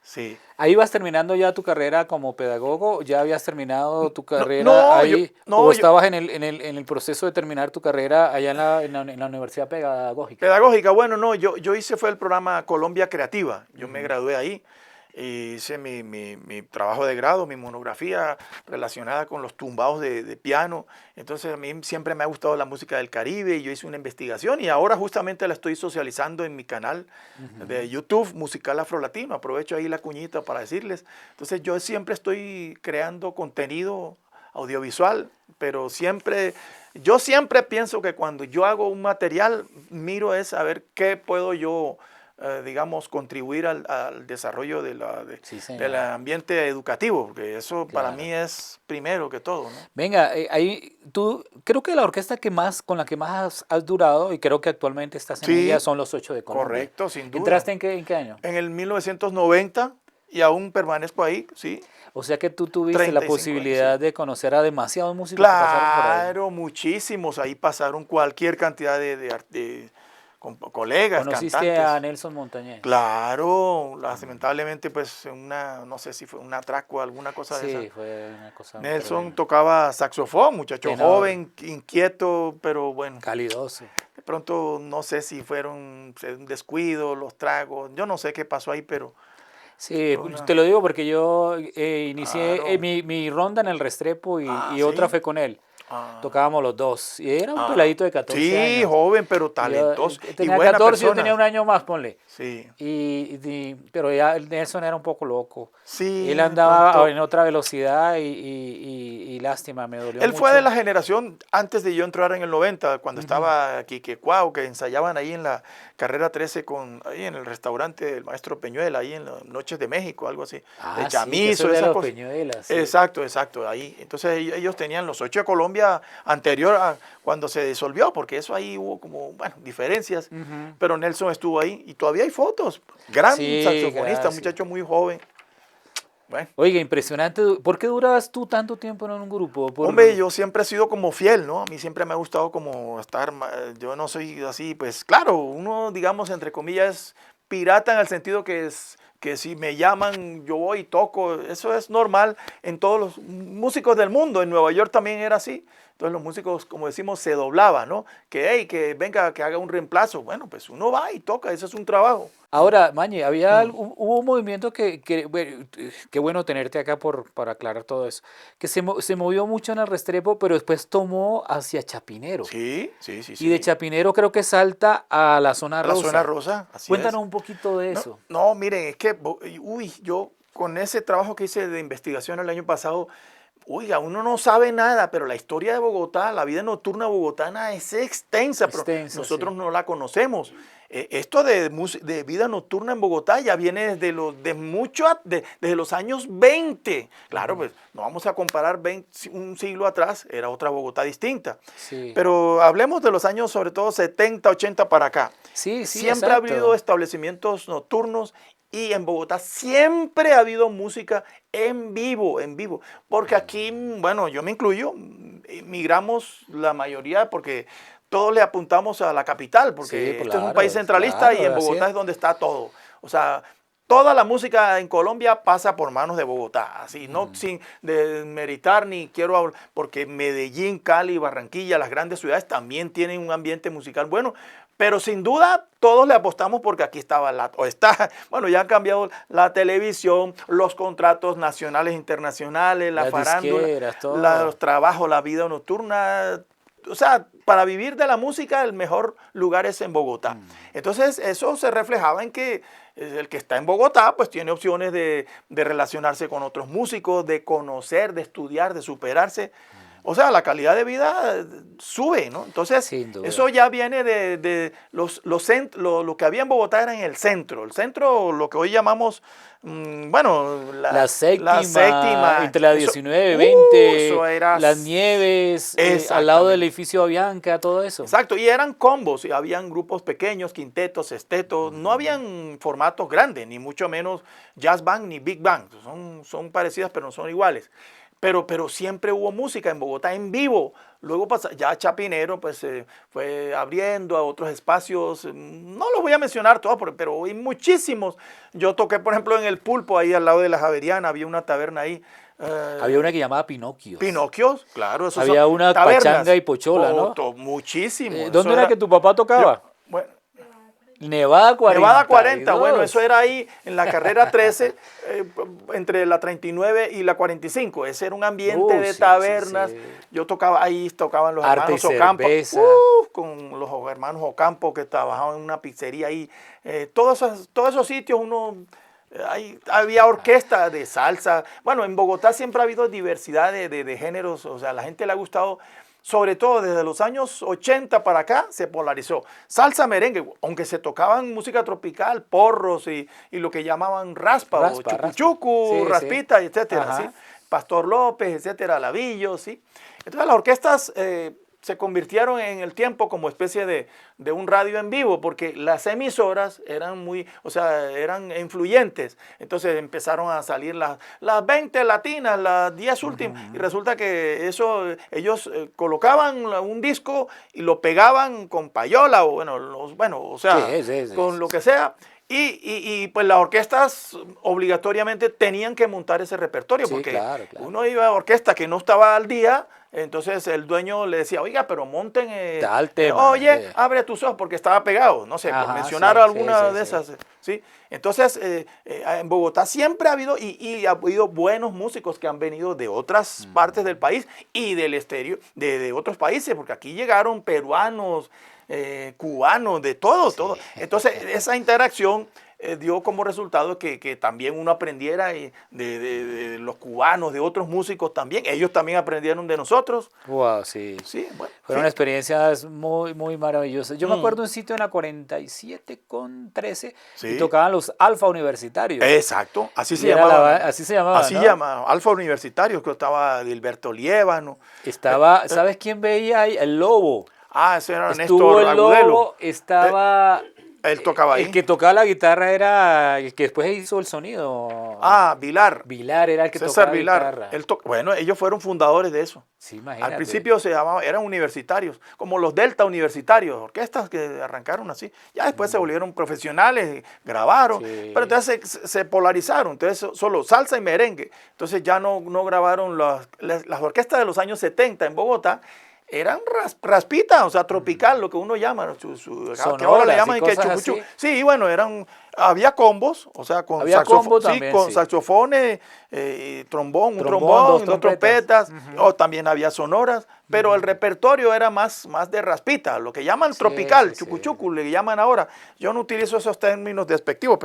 sí. ¿Ahí vas terminando ya tu carrera como pedagogo? ¿Ya habías terminado tu carrera No, ahí? ¿O yo, estabas en el proceso de terminar tu carrera allá en la Universidad Pedagógica? pedagógica, bueno, no, yo hice fue el programa Colombia Creativa, yo me gradué ahí, y hice mi trabajo de grado, mi monografía relacionada con los tumbados de piano. Entonces a mí siempre me ha gustado la música del Caribe y yo hice una investigación y ahora justamente la estoy socializando en mi canal de YouTube, Musical Afrolatino. Aprovecho ahí la cuñita para decirles. Entonces yo siempre estoy creando contenido audiovisual, pero yo siempre pienso que cuando yo hago un material, miro es a ver qué puedo yo digamos, contribuir al desarrollo Sí, del señor. ambiente educativo, porque eso para Claro. mí es primero que todo, ¿no? Venga, ahí tú, creo que la orquesta con la que más has durado, y creo que actualmente estás en ella, Sí, son los Ocho de Colombia. correcto, sin duda. ¿Entraste en qué año? En el 1990 y aún permanezco ahí, sí, O sea que tú tuviste la 35 años, sí. posibilidad de conocer a demasiados músicos que pasaron por ahí. Claro, muchísimos, ahí pasaron cualquier cantidad colegas, Conociste a cantantes. Nelson Montañez. Claro, lamentablemente pues no sé si fue un atraco o alguna cosa de esa. Sí, fue una cosa Nelson tremenda. tocaba saxofón, muchacho Tenor, joven, inquieto, pero bueno, calidoso. de pronto no sé si fueron un descuido, los tragos, yo no sé qué pasó ahí, pero Sí, fue una... te lo digo porque yo inicié Claro. mi ronda en el Restrepo Ah, y otra sí. fue con él. Ah, Tocábamos los dos. Y era un ah. peladito de 14 Sí, años. joven, pero Y yo talentoso y tenía buena 14, yo tenía persona. un año más, ponle. Sí, Pero ya el Nelson era un poco loco. Él sí, de andaba pronto. en otra velocidad y lástima, me dolió Él fue de mucho. la generación antes de yo entrar en el 90, cuando Ujú. estaba Quique Cuau, que ensayaban ahí en la carrera 13 ahí en el restaurante del maestro Peñuela, ahí en las Noches de México, algo así, de Ah, sí, que eso chamizo, es de esas los cosas. Peñuelas, sí. Exacto, exacto, ahí. Entonces ellos tenían los Ocho de Colombia anterior a cuando se disolvió, porque eso ahí hubo como, bueno, diferencias, Ujú. pero Nelson estuvo ahí y todavía hay fotos. Gran Sí, saxofonista, gracias. muchacho muy joven. Bueno. Oiga, impresionante. ¿Por qué durabas tú tanto tiempo en un grupo? Hombre, yo siempre he sido como fiel, ¿no? A mí siempre me ha gustado como estar, yo no soy así, pues claro, uno, digamos, entre comillas, es pirata en el sentido que si me llaman, yo voy y toco, eso es normal en todos los músicos del mundo, en Nueva York también era así. Entonces los músicos, como decimos, se doblaban, ¿no? Que, hey, que venga, que haga un reemplazo. Bueno, pues uno va y toca, eso es un trabajo. Ahora, Mañe, Mm. hubo un movimiento bueno, qué bueno tenerte acá para aclarar todo eso, que se movió mucho en el Restrepo, pero después tomó hacia Chapinero. Sí, sí, sí, Y de sí. Chapinero creo que salta a la zona A la zona rosa. rosa, así es. Cuéntanos un poquito de No, eso. no, miren, es que, uy, yo con ese trabajo que hice de investigación el año pasado, oiga, uno no sabe nada, pero la historia de Bogotá, la vida nocturna bogotana es extensa, pero Extensa, sí. nosotros no la conocemos. Esto de vida nocturna en Bogotá ya viene desde los años 20. Claro, pues no vamos a comparar un siglo atrás, era otra Bogotá distinta. Sí, Pero hablemos de los años sobre todo 70, 80 para acá. sí, sí, Siempre ha habido exacto. establecimientos nocturnos y en Bogotá siempre ha habido música en vivo, en vivo. Porque aquí, bueno, yo me incluyo, migramos la mayoría porque todos le apuntamos a la capital, Sí, porque este es un país claro, centralista y en claro, así Bogotá es. es donde está todo. O sea, toda la música en Colombia pasa por manos de Bogotá, así, no sin demeritar ni quiero hablar, porque Medellín, Cali, Barranquilla, las grandes ciudades también tienen un ambiente musical bueno, pero sin duda todos le apostamos porque aquí estaba bueno, ya han cambiado la televisión, los contratos nacionales e internacionales, la Las farándula, disqueras, todo. los trabajos, la vida nocturna, o sea, para vivir de la música el mejor lugar es en Bogotá. Entonces eso se reflejaba en que el que está en Bogotá pues tiene opciones de relacionarse con otros músicos, de conocer, de estudiar, de superarse. O sea, la calidad de vida sube, ¿no? Entonces, Sin duda. eso ya viene de lo que había en Bogotá era en el centro. El centro, lo que hoy llamamos, bueno, La séptima, séptima. entre la Eso- 19, 20, eso era- Las Nieves, al lado del edificio Avianca, todo eso. Exacto, y eran combos, y habían grupos pequeños, quintetos, sextetos, no habían formatos grandes, ni mucho menos jazz band ni big band, son parecidas pero no son iguales. Pero siempre hubo música en Bogotá en vivo. Luego ya Chapinero pues fue abriendo a otros espacios. No los voy a mencionar todos, pero hay muchísimos. Yo toqué, por ejemplo, en El Pulpo, ahí al lado de la Javeriana, había una taberna ahí. Había una que llamaba Pinocchio. Pinocchios, claro. Esos Había son una tabernas. pachanga y pochola, ¿no? Muchísimo. Eso ¿Dónde era que tu papá tocaba? Bueno, Nevada 40. Nevada 40, bueno, eso era ahí en la carrera 13, entre la 39 y la 45. Ese era un ambiente de Sí, tabernas. sí, sí. Yo tocaba ahí, tocaban los Arte hermanos y Ocampo. cerveza. Con los hermanos Ocampo que trabajaban en una pizzería ahí. Todos esos sitios había orquesta de salsa. Bueno, en Bogotá siempre ha habido diversidad de géneros. O sea, a la gente le ha gustado. Sobre todo desde los años 80 para acá se polarizó. Salsa, merengue, aunque se tocaban música tropical, porros y lo que llamaban raspa o chucuchucu, sí, raspita, etcétera, ¿sí? Pastor López, etcétera, Lavillo, ¿sí? Entonces las orquestas se convirtieron en el tiempo como especie de un radio en vivo, porque las emisoras eran eran influyentes. Entonces empezaron a salir las 20 latinas, las 10 últimas, y resulta que ellos colocaban un disco y lo pegaban con payola, o con lo que sea. Y pues las orquestas obligatoriamente tenían que montar ese repertorio, porque claro. uno iba a orquesta que no estaba al día. Entonces el dueño le decía, oiga, pero monten, tal tema, oye, abre tus ojos, porque estaba pegado, no sé, por mencionar alguna de esas, ¿sí? Entonces, en Bogotá siempre ha habido, y ha habido buenos músicos que han venido de otras partes del país y del exterior, de otros países, porque aquí llegaron peruanos, cubanos, de todo. Entonces, esa interacción dio como resultado que también uno aprendiera de los cubanos, de otros músicos también. Ellos también aprendieron de nosotros. Wow, sí. Sí, bueno, Fueron experiencias muy, muy maravillosas. Yo me acuerdo de un sitio en la 47 con 13 y tocaban los Alfa Universitarios. Exacto, así se llamaba. Así se llamaba, Así ¿no? llamaba, Alfa Universitarios, que estaba Gilberto Liévano. Estaba, ¿sabes quién veía ahí? El Lobo. Ese era Estuvo Néstor el Agudelo. Lobo, estaba... Él tocaba ahí. El que tocaba la guitarra era el que después hizo el sonido. Vilar. Vilar era el que César tocaba la Vilar. guitarra. Bueno, ellos fueron fundadores de eso. Sí, imagínate. Al principio eran universitarios, como los Delta Universitarios, orquestas que arrancaron así. Ya después se volvieron profesionales, grabaron, pero entonces se polarizaron. Entonces solo salsa y merengue. Entonces ya no grabaron las orquestas de los años 70 en Bogotá. Eran raspita, o sea, tropical, lo que uno llama, que ahora le llaman que chucuchú. Sí, bueno, había combos, o sea, con saxofones, trombón, dos trompetas, o también había sonoras, pero el repertorio era más de raspita, lo que llaman tropical, chucuchucu, le llaman ahora. Yo no utilizo esos términos despectivos,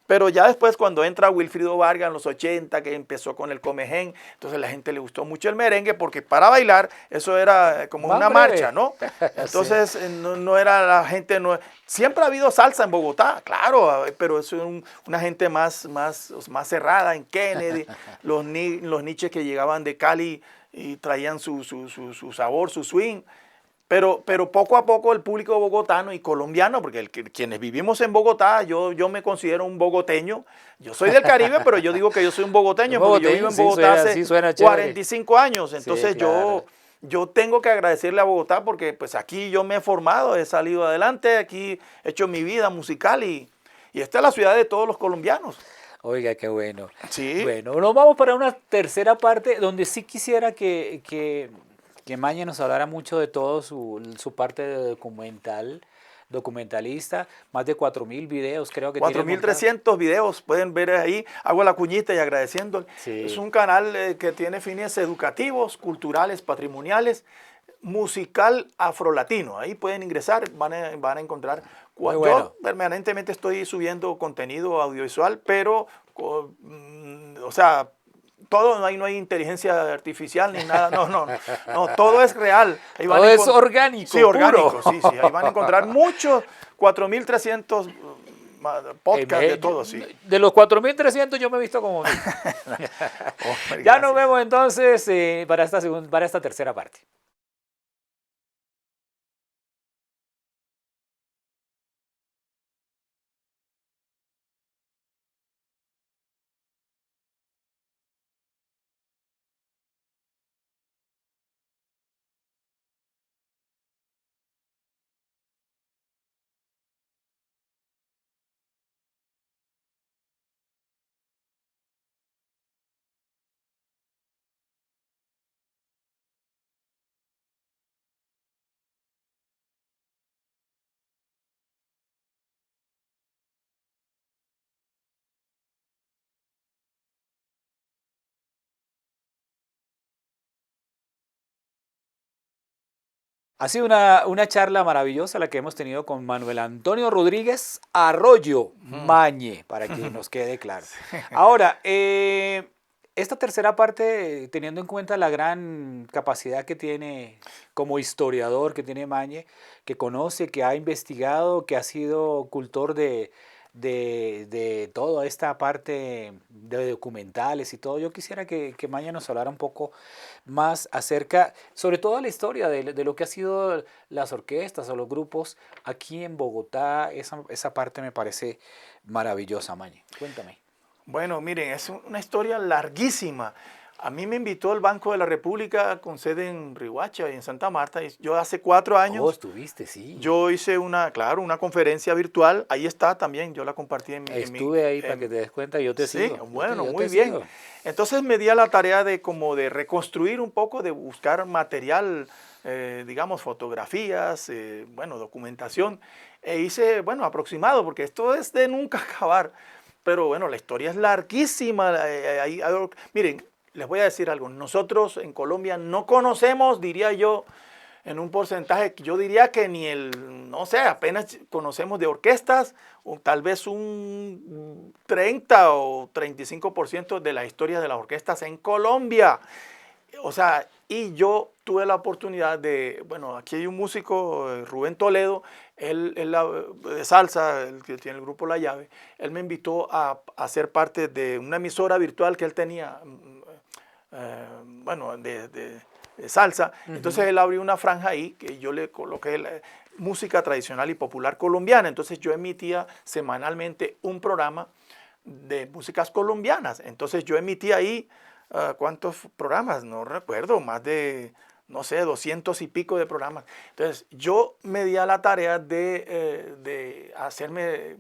pero ya después cuando entra Wilfrido Vargas en los 80, que empezó con el Comején, entonces a la gente le gustó mucho el merengue, porque para bailar eso era como una marcha, ¿no? Entonces no era la gente, siempre ha habido salsa en Bogotá, claro, pero es una gente más cerrada en Kennedy, los niches que llegaban de Cali y traían su sabor, su swing. Pero poco a poco el público bogotano y colombiano, porque quienes vivimos en Bogotá, yo me considero un bogoteño. Yo soy del Caribe, pero yo digo que yo soy un bogoteño, porque yo vivo en Bogotá hace 45 años. Entonces sí, claro. Yo tengo que agradecerle a Bogotá, porque pues aquí yo me he formado, he salido adelante, aquí he hecho mi vida musical y esta es la ciudad de todos los colombianos. Oiga, qué bueno. Sí. Bueno, nos vamos para una tercera parte donde sí quisiera que Maña nos hablara mucho de todo su parte de documentalista, más de 4.000 videos creo que 4.300 videos, pueden ver ahí, hago la cuñita y agradeciendo. Sí. Es un canal que tiene fines educativos, culturales, patrimoniales. Musical Afrolatino. Ahí pueden ingresar, van a encontrar. Muy bueno. Yo permanentemente estoy subiendo contenido audiovisual, pero, o sea, todo, no hay inteligencia artificial ni nada, no, todo es real. Ahí todo es orgánico. Sí, orgánico, puro. sí, ahí van a encontrar muchos, 4.300 podcasts de todo, sí. De los 4.300 yo me he visto como... Ya nos vemos entonces para esta tercera parte. Ha sido una charla maravillosa la que hemos tenido con Manuel Antonio Rodríguez Arroyo Mañe, para que nos quede claro. Ahora, esta tercera parte, teniendo en cuenta la gran capacidad que tiene como historiador, que tiene Mañe, que conoce, que ha investigado, que ha sido cultor de toda esta parte de documentales y todo, yo quisiera que Maña nos hablara un poco más acerca, sobre todo la historia de lo que ha sido las orquestas o los grupos aquí en Bogotá. Esa parte me parece maravillosa, Maña. Cuéntame. Bueno, miren, es una historia larguísima. A mí me invitó el Banco de la República con sede en Riohacha y en Santa Marta. Y yo hace 4 años. Oh, estuviste, sí. Yo hice una conferencia virtual. Ahí está también, yo la compartí en mi... Estuve ahí para que te des cuenta, yo te sigo. Sí, bueno, yo muy te bien. sigo. Entonces me di a la tarea de reconstruir un poco, de buscar material, digamos, fotografías, documentación. E hice, aproximado, porque esto es de nunca acabar. Pero bueno, la historia es larguísima. Miren, les voy a decir algo. Nosotros en Colombia no conocemos, diría yo, en un porcentaje, yo diría que ni apenas conocemos de orquestas, o tal vez un 30 o 35% de la historia de las orquestas en Colombia. O sea, y yo tuve la oportunidad aquí hay un músico, Rubén Toledo, él de salsa, el que tiene el grupo La Llave. Él me invitó a ser parte de una emisora virtual que él tenía, de salsa. Entonces él abrió una franja ahí que yo le coloqué música tradicional y popular colombiana. Entonces yo emitía semanalmente un programa de músicas colombianas. Entonces yo emitía ahí, ¿cuántos programas? No recuerdo, más de, 200 y pico de programas. Entonces yo me di a la tarea de hacerme,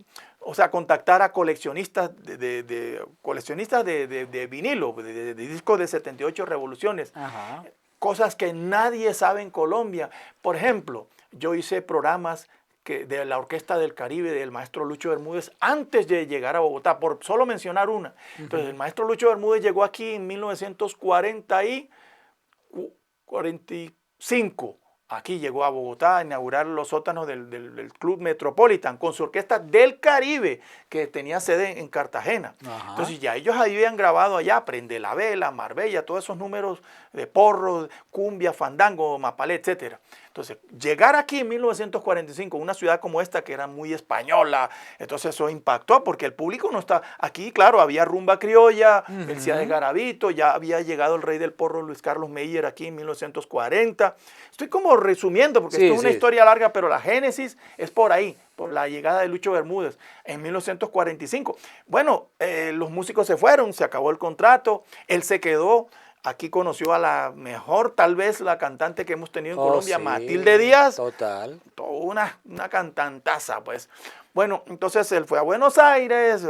contactar a coleccionistas de vinilo, de discos de 78 revoluciones. Ajá. Cosas que nadie sabe en Colombia. Por ejemplo, yo hice programas de la Orquesta del Caribe del maestro Lucho Bermúdez antes de llegar a Bogotá, por solo mencionar una. Entonces, el maestro Lucho Bermúdez llegó aquí en 1945. Aquí llegó a Bogotá a inaugurar los sótanos del Club Metropolitan con su Orquesta del Caribe, que tenía sede en Cartagena. Ajá. Entonces ya ellos ahí habían grabado allá Prende la Vela, Marbella, todos esos números de porro, cumbia, fandango, mapalé, etc. Entonces, llegar aquí en 1945, una ciudad como esta que era muy española, entonces eso impactó porque el público no está aquí, claro, había rumba criolla, el Cia de Garavito, ya había llegado el rey del porro Luis Carlos Meyer aquí en 1940. Estoy como resumiendo porque esto es una historia larga, pero la génesis es por ahí, por la llegada de Lucho Bermúdez en 1945. Bueno, los músicos se fueron, se acabó el contrato, él se quedó. Aquí conoció a la mejor, tal vez, la cantante que hemos tenido en Colombia, sí, Matilde Díaz. Total. Una cantantaza, pues. Bueno, entonces él fue a Buenos Aires,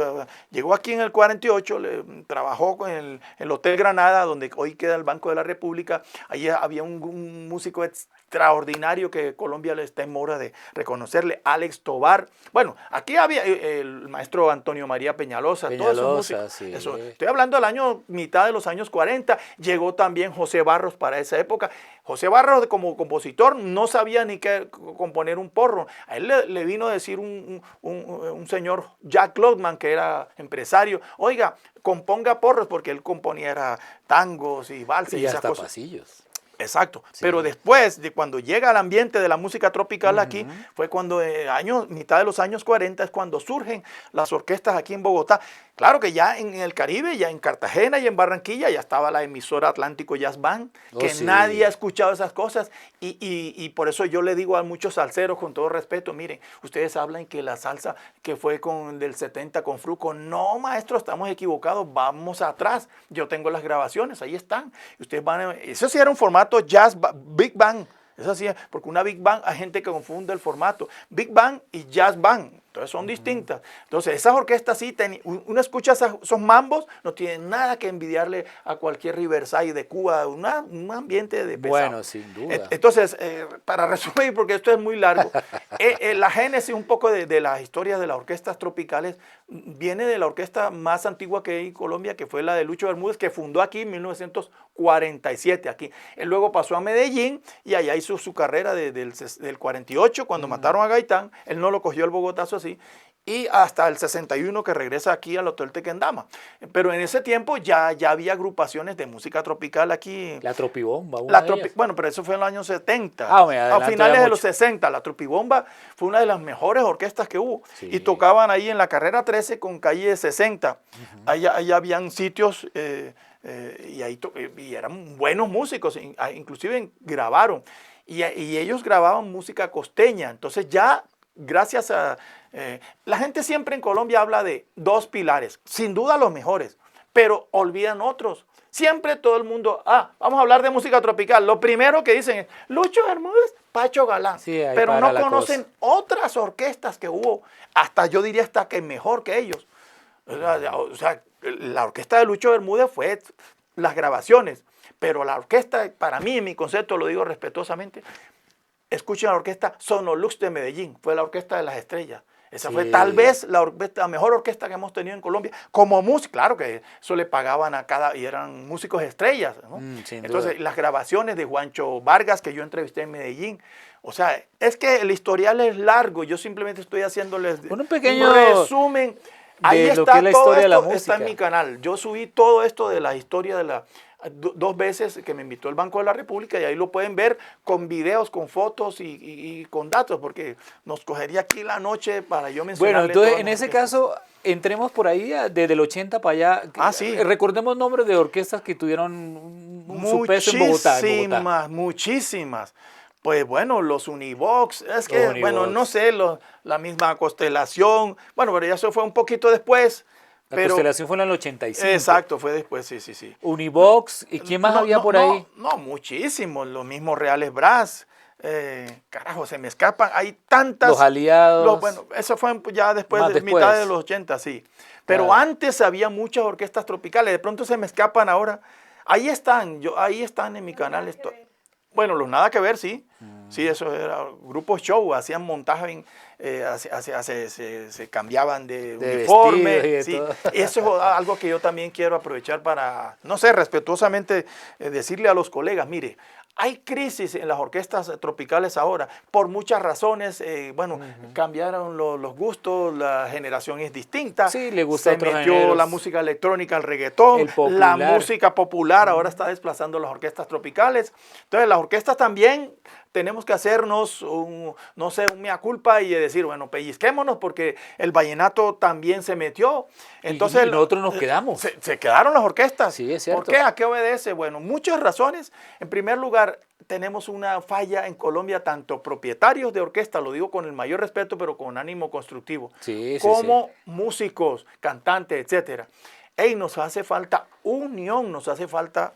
llegó aquí en el 48, trabajó en el Hotel Granada, donde hoy queda el Banco de la República. Allí había un músico extraordinario que Colombia le está en mora de reconocerle, Alex Tovar. Bueno, aquí había el maestro Antonio María Peñalosa, todos esos músicos. Sí. Estoy hablando del mitad de los años 40. Llegó también José Barros para esa época. José Barros como compositor no sabía ni qué componer un porro. A él le vino a decir un señor, Jack Klugman, que era empresario, oiga, componga porros, porque él componía era tangos y valses y esas hasta cosas. pasillos. Exacto, Sí. pero después de cuando llega al ambiente de la música tropical aquí, fue cuando mitad de los años 40 es cuando surgen las orquestas aquí en Bogotá. Claro que ya en el Caribe, ya en Cartagena y en Barranquilla ya estaba la emisora Atlántico Jazz Band, que sí. nadie ha escuchado esas cosas y por eso yo le digo a muchos salseros con todo respeto, miren, ustedes hablan que la salsa que fue del 70 con Fruco, no maestro, estamos equivocados, vamos atrás, yo tengo las grabaciones, ahí están, ustedes eso sí era un formato jazz, big band, eso sí, porque una big band hay gente que confunde el formato, big band y jazz band, entonces son distintas. Entonces esas orquestas sí, uno escucha esos mambos, no tienen nada que envidiarle a cualquier Riverside de Cuba, un ambiente de pesado. Bueno, sin duda. Entonces, para resumir, porque esto es muy largo, la génesis un poco de las historias de las orquestas tropicales viene de la orquesta más antigua que hay en Colombia, que fue la de Lucho Bermúdez, que fundó aquí en 1947. Aquí. Él luego pasó a Medellín y allá hizo su carrera del 48, cuando mataron a Gaitán. Él no lo cogió el Bogotazo así. Y hasta el 61 que regresa aquí al Hotel Tequendama. Pero en ese tiempo ya había agrupaciones de música tropical aquí. La Tropibomba, Bueno, pero eso fue en los años 70. A finales de los 60, la Tropibomba fue una de las mejores orquestas que hubo. Sí. Y tocaban ahí en la carrera 13 con calle 60. Allá habían sitios y eran buenos músicos, inclusive grabaron. Y ellos grababan música costeña. Entonces ya, gracias a... la gente siempre en Colombia habla de dos pilares, sin duda los mejores, pero olvidan otros. Siempre todo el mundo, vamos a hablar de música tropical. Lo primero que dicen es Lucho Bermúdez, Pacho Galán, sí, pero no conocen otras orquestas que hubo, yo diría hasta que mejor que ellos. O sea, la orquesta de Lucho Bermúdez fue las grabaciones, pero la orquesta, para mí, en mi concepto, lo digo respetuosamente, escuchen la orquesta Sonolux de Medellín, fue la orquesta de las estrellas. Esa fue tal vez la mejor orquesta que hemos tenido en Colombia. Como música, claro que eso le pagaban y eran músicos estrellas, ¿no? Entonces, las grabaciones de Juancho Vargas, que yo entrevisté en Medellín, o sea, es que el historial es largo, yo simplemente estoy haciéndoles un pequeño resumen. Ahí está, todo esto está en mi canal. Yo subí todo esto de la historia de dos veces que me invitó el Banco de la República y ahí lo pueden ver con videos, con fotos y con datos, porque nos cogería aquí la noche para yo mencionarle. Bueno, entonces en ese caso entremos por ahí desde el 80 para allá. Sí. Recordemos nombres de orquestas que tuvieron su peso en Bogotá. Muchísimas. Pues bueno, los Univox, bueno, no sé, la misma Constelación, bueno, pero ya eso fue un poquito después. La Constelación fue en el 85. Exacto, fue después, sí. Univox, ¿y quién más había por ahí? No, muchísimos, los mismos Reales Brass, carajo, se me escapan, hay tantas. Los Aliados. Bueno, eso fue ya después de mitad de los 80, sí. Pero antes había muchas orquestas tropicales, de pronto se me escapan ahora. Ahí están en mi canal. Bueno, los Nada que Ver, sí. Sí, eso era grupos show, hacían montaje, se cambiaban de uniforme. Sí. Eso es algo que yo también quiero aprovechar para, no sé, respetuosamente decirle a los colegas, mire, hay crisis en las orquestas tropicales ahora, por muchas razones, cambiaron los gustos, la generación es distinta, sí, le gusta se metió la música eléctrica, el reggaetón, la música popular ahora está desplazando las orquestas tropicales, entonces las orquestas también tenemos que hacernos un mea culpa y decir, bueno, pellizquémonos porque el vallenato también se metió. Entonces, y nosotros nos quedamos. Se quedaron las orquestas. Sí, es cierto. ¿Por qué? ¿A qué obedece? Bueno, muchas razones. En primer lugar, tenemos una falla en Colombia, tanto propietarios de orquesta, lo digo con el mayor respeto, pero con ánimo constructivo, como músicos, cantantes, etcétera. Nos hace falta unión, nos hace falta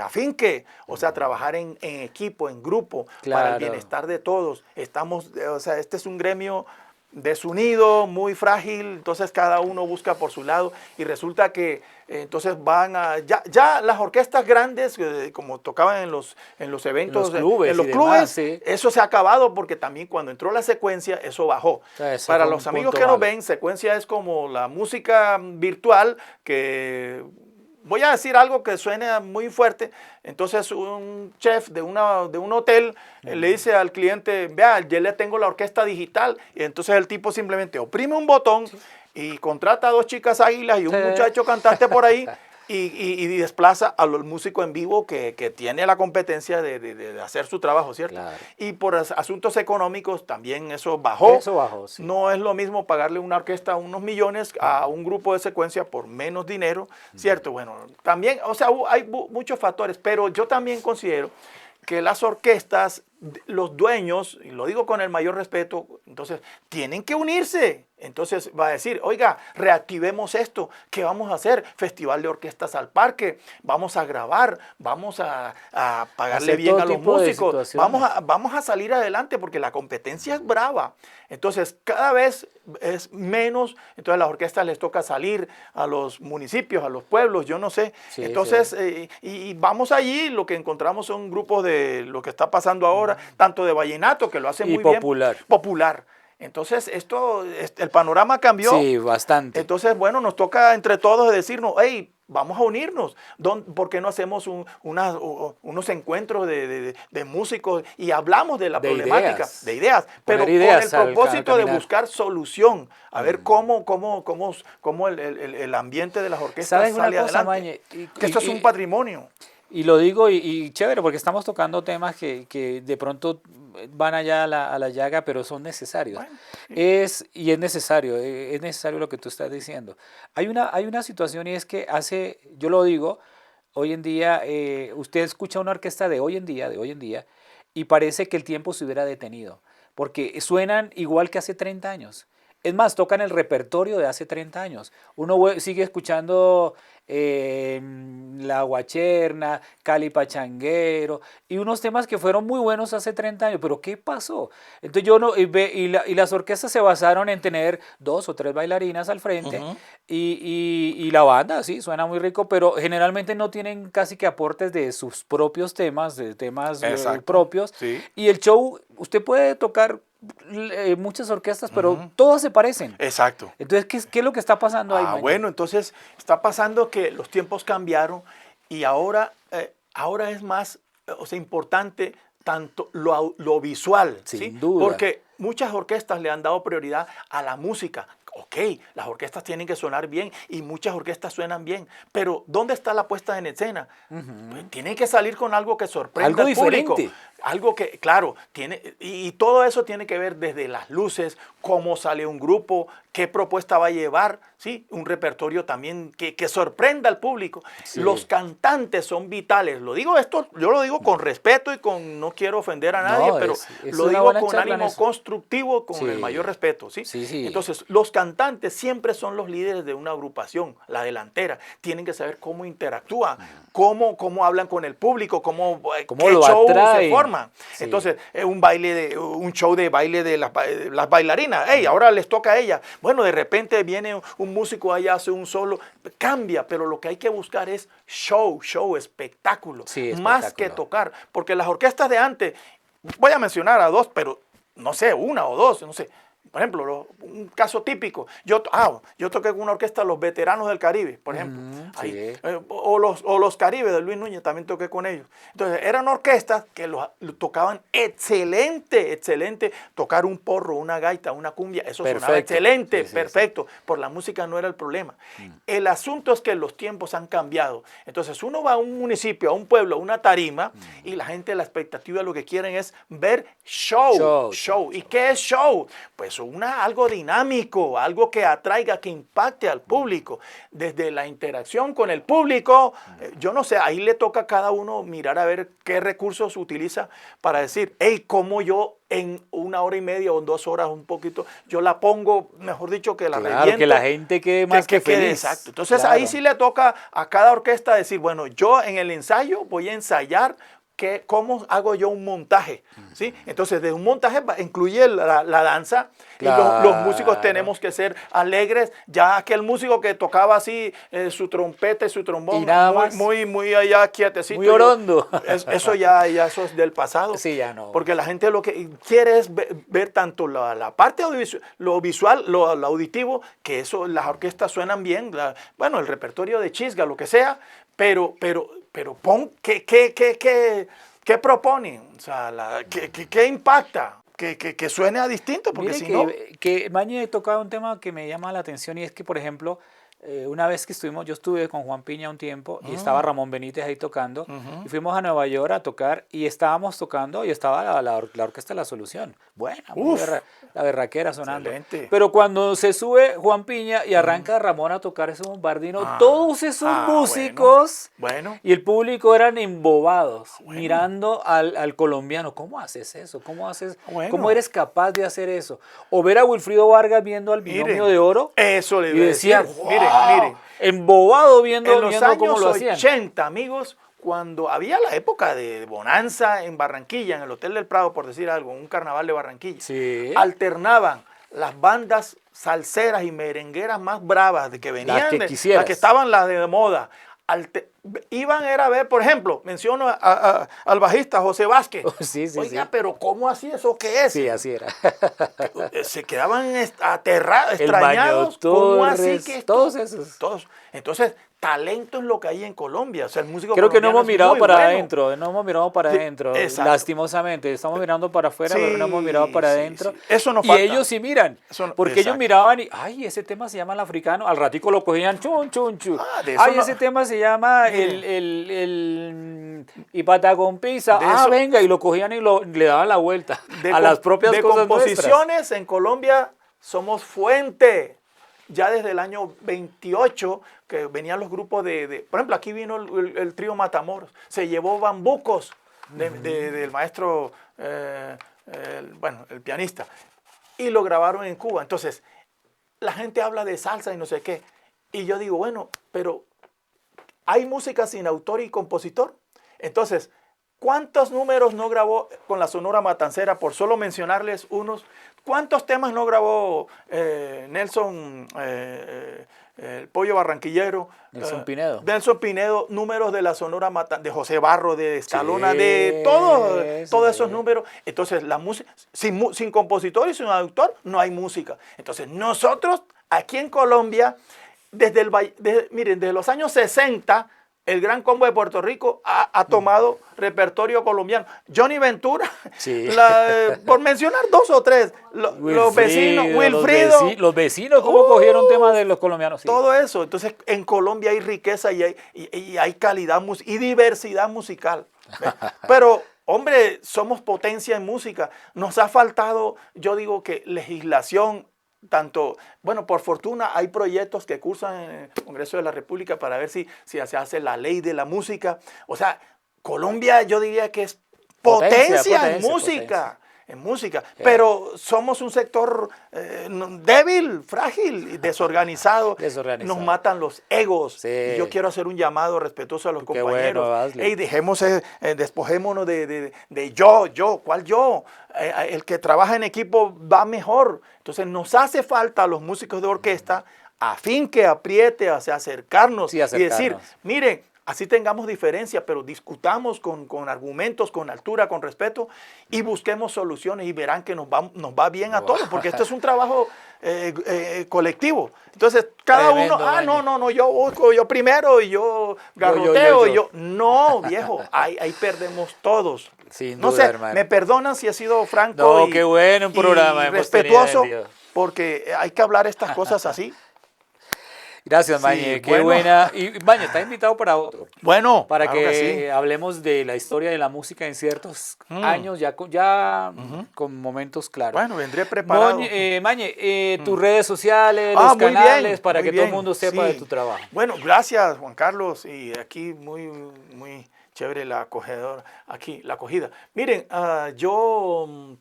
afinque, o sea, trabajar en equipo, en grupo, para el bienestar de todos. Este es un gremio desunido, muy frágil, entonces cada uno busca por su lado y resulta que entonces ya las orquestas grandes, como tocaban en los eventos, en los clubes, eso se ha acabado porque también cuando entró la secuencia, eso bajó. Para los amigos que nos ven, secuencia es como la música virtual que voy a decir algo que suene muy fuerte. Entonces un chef de un hotel le dice al cliente, vea, ya le tengo la orquesta digital. Y entonces el tipo simplemente oprime un botón y contrata a 2 chicas águilas y un muchacho cantante por ahí. Y desplaza a los músicos en vivo que tiene la competencia de hacer su trabajo, ¿cierto? Claro. Y por asuntos económicos también eso bajó. Eso bajó, sí. No es lo mismo pagarle a una orquesta unos millones a un grupo de secuencia por menos dinero, ¿cierto? Bueno, también, o sea, hay muchos factores, pero yo también considero que las orquestas, los dueños, y lo digo con el mayor respeto, entonces tienen que unirse. Entonces va a decir, oiga, reactivemos esto, ¿qué vamos a hacer? Festival de orquestas al parque, vamos a grabar, vamos a pagarle bien a los músicos, vamos a salir adelante porque la competencia es brava. Entonces cada vez es menos, entonces a las orquestas les toca salir a los municipios, a los pueblos, yo no sé. Sí, entonces, sí. Y vamos allí, lo que encontramos son grupos de lo que está pasando ahora, tanto de vallenato, que lo hacen muy popular. Bien. Popular. Entonces, el panorama cambió. Sí, bastante. Entonces, bueno, nos toca entre todos decirnos, hey, vamos a unirnos. ¿Por qué no hacemos unos encuentros de músicos y hablamos de la problemática, de ideas, pero con el propósito de buscar solución, a ver cómo el ambiente de las orquestas sale adelante? Mañe, que esto es un patrimonio. Y lo digo y chévere, porque estamos tocando temas que de pronto van allá a la llaga, pero son necesarios. Bueno, sí. Es necesario lo que tú estás diciendo. Hay una situación y es que yo lo digo, hoy en día, usted escucha una orquesta de hoy en día, y parece que el tiempo se hubiera detenido, porque suenan igual que hace 30 años. Es más, tocan el repertorio de hace 30 años. Uno sigue escuchando La Guacherna, Cali Pachanguero, y unos temas que fueron muy buenos hace 30 años. ¿Pero qué pasó? Entonces y las orquestas se basaron en tener 2 o 3 bailarinas al frente, y la banda, sí, suena muy rico, pero generalmente no tienen casi que aportes de sus propios temas, de temas propios. Sí. Y el show, usted puede tocar muchas orquestas, pero todas se parecen. Exacto. Entonces, ¿qué es lo que está pasando ahí? Bueno, entonces está pasando que los tiempos cambiaron y ahora es más importante tanto lo visual. Sin duda. Porque muchas orquestas le han dado prioridad a la música. Ok, las orquestas tienen que sonar bien y muchas orquestas suenan bien, pero ¿dónde está la puesta en escena? Pues tienen que salir con algo que sorprenda al público. Algo que, claro, y todo eso tiene que ver desde las luces, cómo sale un grupo, qué propuesta va a llevar, ¿sí? Un repertorio también que sorprenda al público. Sí. Los cantantes son vitales. Yo lo digo con respeto y no quiero ofender a nadie, pero lo digo con ánimo constructivo, con el mayor respeto, ¿sí? Sí. Entonces, los cantantes siempre son los líderes de una agrupación, la delantera. Tienen que saber cómo interactúan, cómo hablan con el público, qué lo show atraen. Se forma. Sí. Entonces, un show de baile de las bailarinas. Hey, ahora les toca a ellas. Bueno, de repente viene un músico allá, hace un solo, cambia, pero lo que hay que buscar es show, espectáculo, más que tocar. Porque las orquestas de antes, voy a mencionar a 2, pero no sé, 1 o 2, no sé. Por ejemplo, un caso típico, yo toqué con una orquesta Los Veteranos del Caribe, por ejemplo, ahí, o los Caribes de Luis Núñez, también toqué con ellos. Entonces, eran orquestas que lo tocaban excelente, tocar un porro, una gaita, una cumbia, eso sonaba excelente, perfecto, por la música no era el problema. El asunto es que los tiempos han cambiado. Entonces, uno va a un municipio, a un pueblo, a una tarima, y la gente, la expectativa, lo que quieren es ver show. ¿Y qué es show? Pues algo dinámico, algo que atraiga, que impacte al público. Desde la interacción con el público, yo no sé, ahí le toca a cada uno mirar a ver qué recursos utiliza para decir, hey, cómo yo en 1 hora y media o en 2 horas, un poquito, yo la pongo, mejor dicho, que la reviento. Que la gente quede más que feliz. Exacto. Entonces ahí sí le toca a cada orquesta decir, bueno, yo en el ensayo voy a ensayar ¿cómo hago yo un montaje? ¿Sí? Entonces, de un montaje incluye la danza, Claro. y los músicos tenemos que ser alegres. Ya aquel músico que tocaba así su trompeta y su trombón, Y nada más. muy allá quietecito. Muy orondo. Eso eso es del pasado. Sí, ya no. Porque la gente lo que quiere es ver tanto la parte lo visual, lo auditivo, que eso, las orquestas suenan bien, bueno, el repertorio de chisga, lo que sea, pero pon, ¿qué proponen? O sea, ¿qué impacta? Que suene a distinto, porque Mire si no... que Mañe tocaba un tema que me llama la atención y es que, por ejemplo, una vez que yo estuve con Juan Piña un tiempo y estaba Ramón Benítez ahí tocando y fuimos a Nueva York a tocar y estábamos tocando y estaba la orquesta La Solución. Buena, la berraquera sonando. Excelente. Pero cuando se sube Juan Piña y arranca Ramón a tocar ese bombardino, todos esos músicos bueno. y el público eran embobados mirando al colombiano. ¿Cómo haces eso? ¿Cómo eres capaz de hacer eso? O ver a Wilfrido Vargas viendo al Binomio de Oro. Eso le y decía, miren, embobado viendo en los años cómo lo hacían. 80, amigos, cuando había la época de bonanza en Barranquilla, en el Hotel del Prado, por decir algo, un carnaval de Barranquilla, Sí. alternaban las bandas salseras y merengueras más bravas de que venían, las que estaban las de moda. Iban era a ver, por ejemplo, menciono al bajista José Vázquez. Sí, Oiga, pero ¿cómo así eso qué es? Sí, así era. Se quedaban aterrados, El Baño extrañados. ¿Cómo así Torres, que todos esos. Todos. Entonces, talento es lo que hay en Colombia. O sea, el músico Creo que no colombiano hemos mirado muy para bueno. adentro, no hemos mirado para adentro, exacto. lastimosamente. Estamos mirando para afuera, pero no hemos mirado para adentro. Sí. Eso no y falta. ellos sí miran, porque ellos exacto. miraban y, ay, ese tema se llama el africano, al ratico lo cogían, chun, chun, chun. Ay, ese tema se llama y pata con pizza. Venga, y lo cogían y le daban la vuelta a las propias cosas composiciones nuestras. En Colombia somos fuente. Ya desde el año 28, que venían los grupos por ejemplo, aquí vino el trío Matamoros, se llevó bambucos del maestro, el pianista, y lo grabaron en Cuba. Entonces, la gente habla de salsa y no sé qué, y yo digo, bueno, pero ¿hay música sin autor y compositor? Entonces, ¿cuántos números no grabó con la Sonora Matancera, por solo mencionarles unos? ¿Cuántos temas no grabó Nelson, el Pollo Barranquillero? Nelson Pinedo. Nelson Pinedo, números de la Sonora Matancera, de José Barro, de Escalona, de todos esos números. Entonces, la música, sin compositor y sin autor, no hay música. Entonces, nosotros, aquí en Colombia, miren, desde los años 60, el Gran Combo de Puerto Rico ha tomado repertorio colombiano. Johnny Ventura, por mencionar dos o tres, los vecinos, Wilfrido. Los vecinos, ¿cómo cogieron temas de los colombianos? Sí. Todo eso. Entonces, en Colombia hay riqueza y hay calidad y diversidad musical. Pero, hombre, somos potencia en música. Nos ha faltado, yo digo que legislación. Bueno, por fortuna hay proyectos que cursan en el Congreso de la República para ver si se hace la ley de la música. O sea, Colombia yo diría que es potencia en música. En música, pero somos un sector débil, frágil, desorganizado. Nos matan los egos. Sí. Y yo quiero hacer un llamado respetuoso a los compañeros. Bueno, Ey, despojémonos de yo, ¿cuál yo? El que trabaja en equipo va mejor. Entonces nos hace falta a los músicos de orquesta a fin que apriete hacia acercarnos y decir, miren, así tengamos diferencias, pero discutamos con argumentos, con altura, con respeto y busquemos soluciones y verán que nos va bien a todos, porque esto es un trabajo colectivo. Entonces, cada uno, no, yo primero y yo garroteo No, viejo, ahí perdemos todos. Sin no duda, sé, hermano. Me perdonan si he sido franco No, qué bueno un programa y respetuoso, porque hay que hablar estas cosas así. Gracias, Mañe, qué buena. Y Mañe, está invitado para otro. Bueno, para claro que sí. Hablemos de la historia de la música en ciertos años, ya con momentos claros. Bueno, vendré preparado. Mañe, tus redes sociales, los canales, para que todo el mundo sepa de tu trabajo. Bueno, gracias, Juan Carlos, y aquí muy chévere la acogida. Miren, yo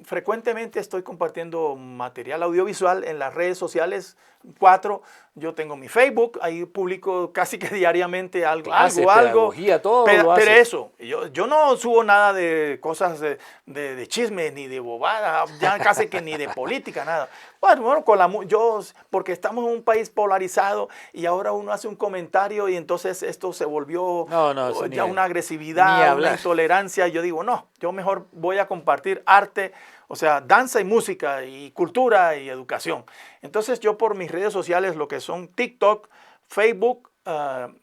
frecuentemente estoy compartiendo material audiovisual en las redes sociales. 4, yo tengo mi Facebook, ahí publico casi que diariamente algo. Todo pero eso, yo no subo nada de cosas de chisme, ni de bobada, ya casi que ni de política, nada. Bueno, porque estamos en un país polarizado y ahora uno hace un comentario y entonces esto se volvió ya una agresividad, una intolerancia. Yo digo, no, yo mejor voy a compartir arte, o sea, danza y música y cultura y educación. Entonces yo por mis redes sociales, lo que son TikTok, Facebook,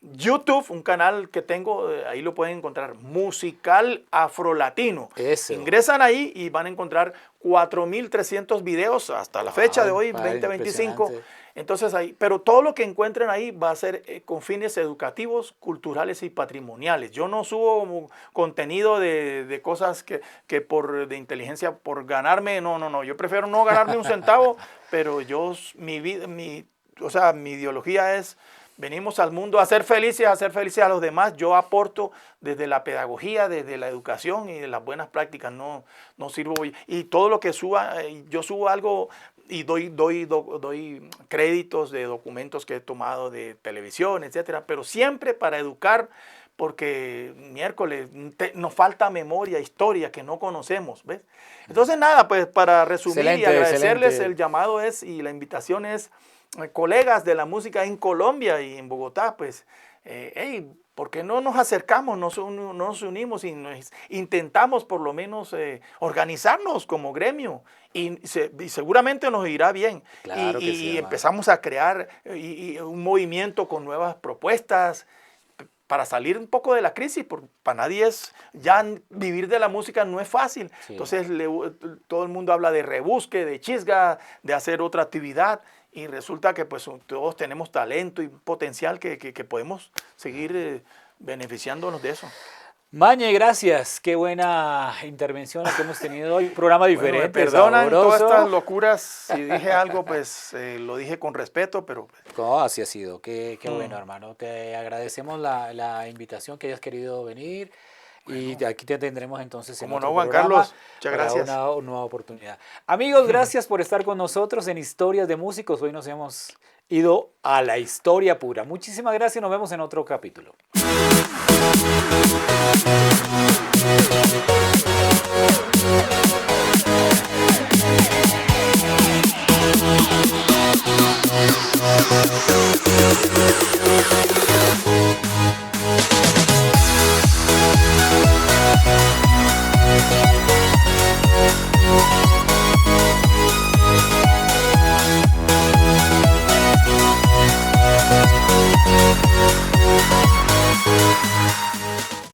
YouTube, un canal que tengo, ahí lo pueden encontrar, Musical Afrolatino. Ingresan ahí y van a encontrar 4.300 videos hasta la fecha de hoy, 2025. Entonces ahí, pero todo lo que encuentren ahí va a ser con fines educativos, culturales y patrimoniales. Yo no subo contenido de cosas de inteligencia por ganarme, no. Yo prefiero no ganarme un centavo, pero mi ideología es: venimos al mundo a ser felices a los demás. Yo aporto desde la pedagogía, desde la educación y de las buenas prácticas. No sirvo. Y todo lo que suba, yo subo algo y doy créditos de documentos que he tomado de televisión, etcétera. Pero siempre para educar, porque miércoles nos falta memoria, historia que no conocemos, ¿ves? Entonces nada, pues para resumir y agradecerles, el llamado es y la invitación es: colegas de la música en Colombia y en Bogotá, pues, ¿por qué no nos acercamos, nos unimos y intentamos por lo menos organizarnos como gremio? Y seguramente nos irá bien. Claro y empezamos a crear un movimiento con nuevas propuestas para salir un poco de la crisis, porque para nadie ya vivir de la música no es fácil. Sí. Entonces todo el mundo habla de rebusque, de chisga, de hacer otra actividad. Y resulta que pues todos tenemos talento y potencial que podemos seguir beneficiándonos de eso. Mañe, gracias. Qué buena intervención la que hemos tenido hoy. Un programa diferente. Bueno, me perdonan todas estas locuras. Si dije algo, pues lo dije con respeto, pero... No, así ha sido. Qué bueno, hermano. Te agradecemos la invitación, que hayas querido venir. Y aquí te tendremos entonces en otro Juan programa. Carlos, muchas gracias. Una nueva oportunidad. Amigos, gracias por estar con nosotros en Historias de Músicos. Hoy nos hemos ido a la historia pura. Muchísimas gracias. Nos vemos en otro capítulo.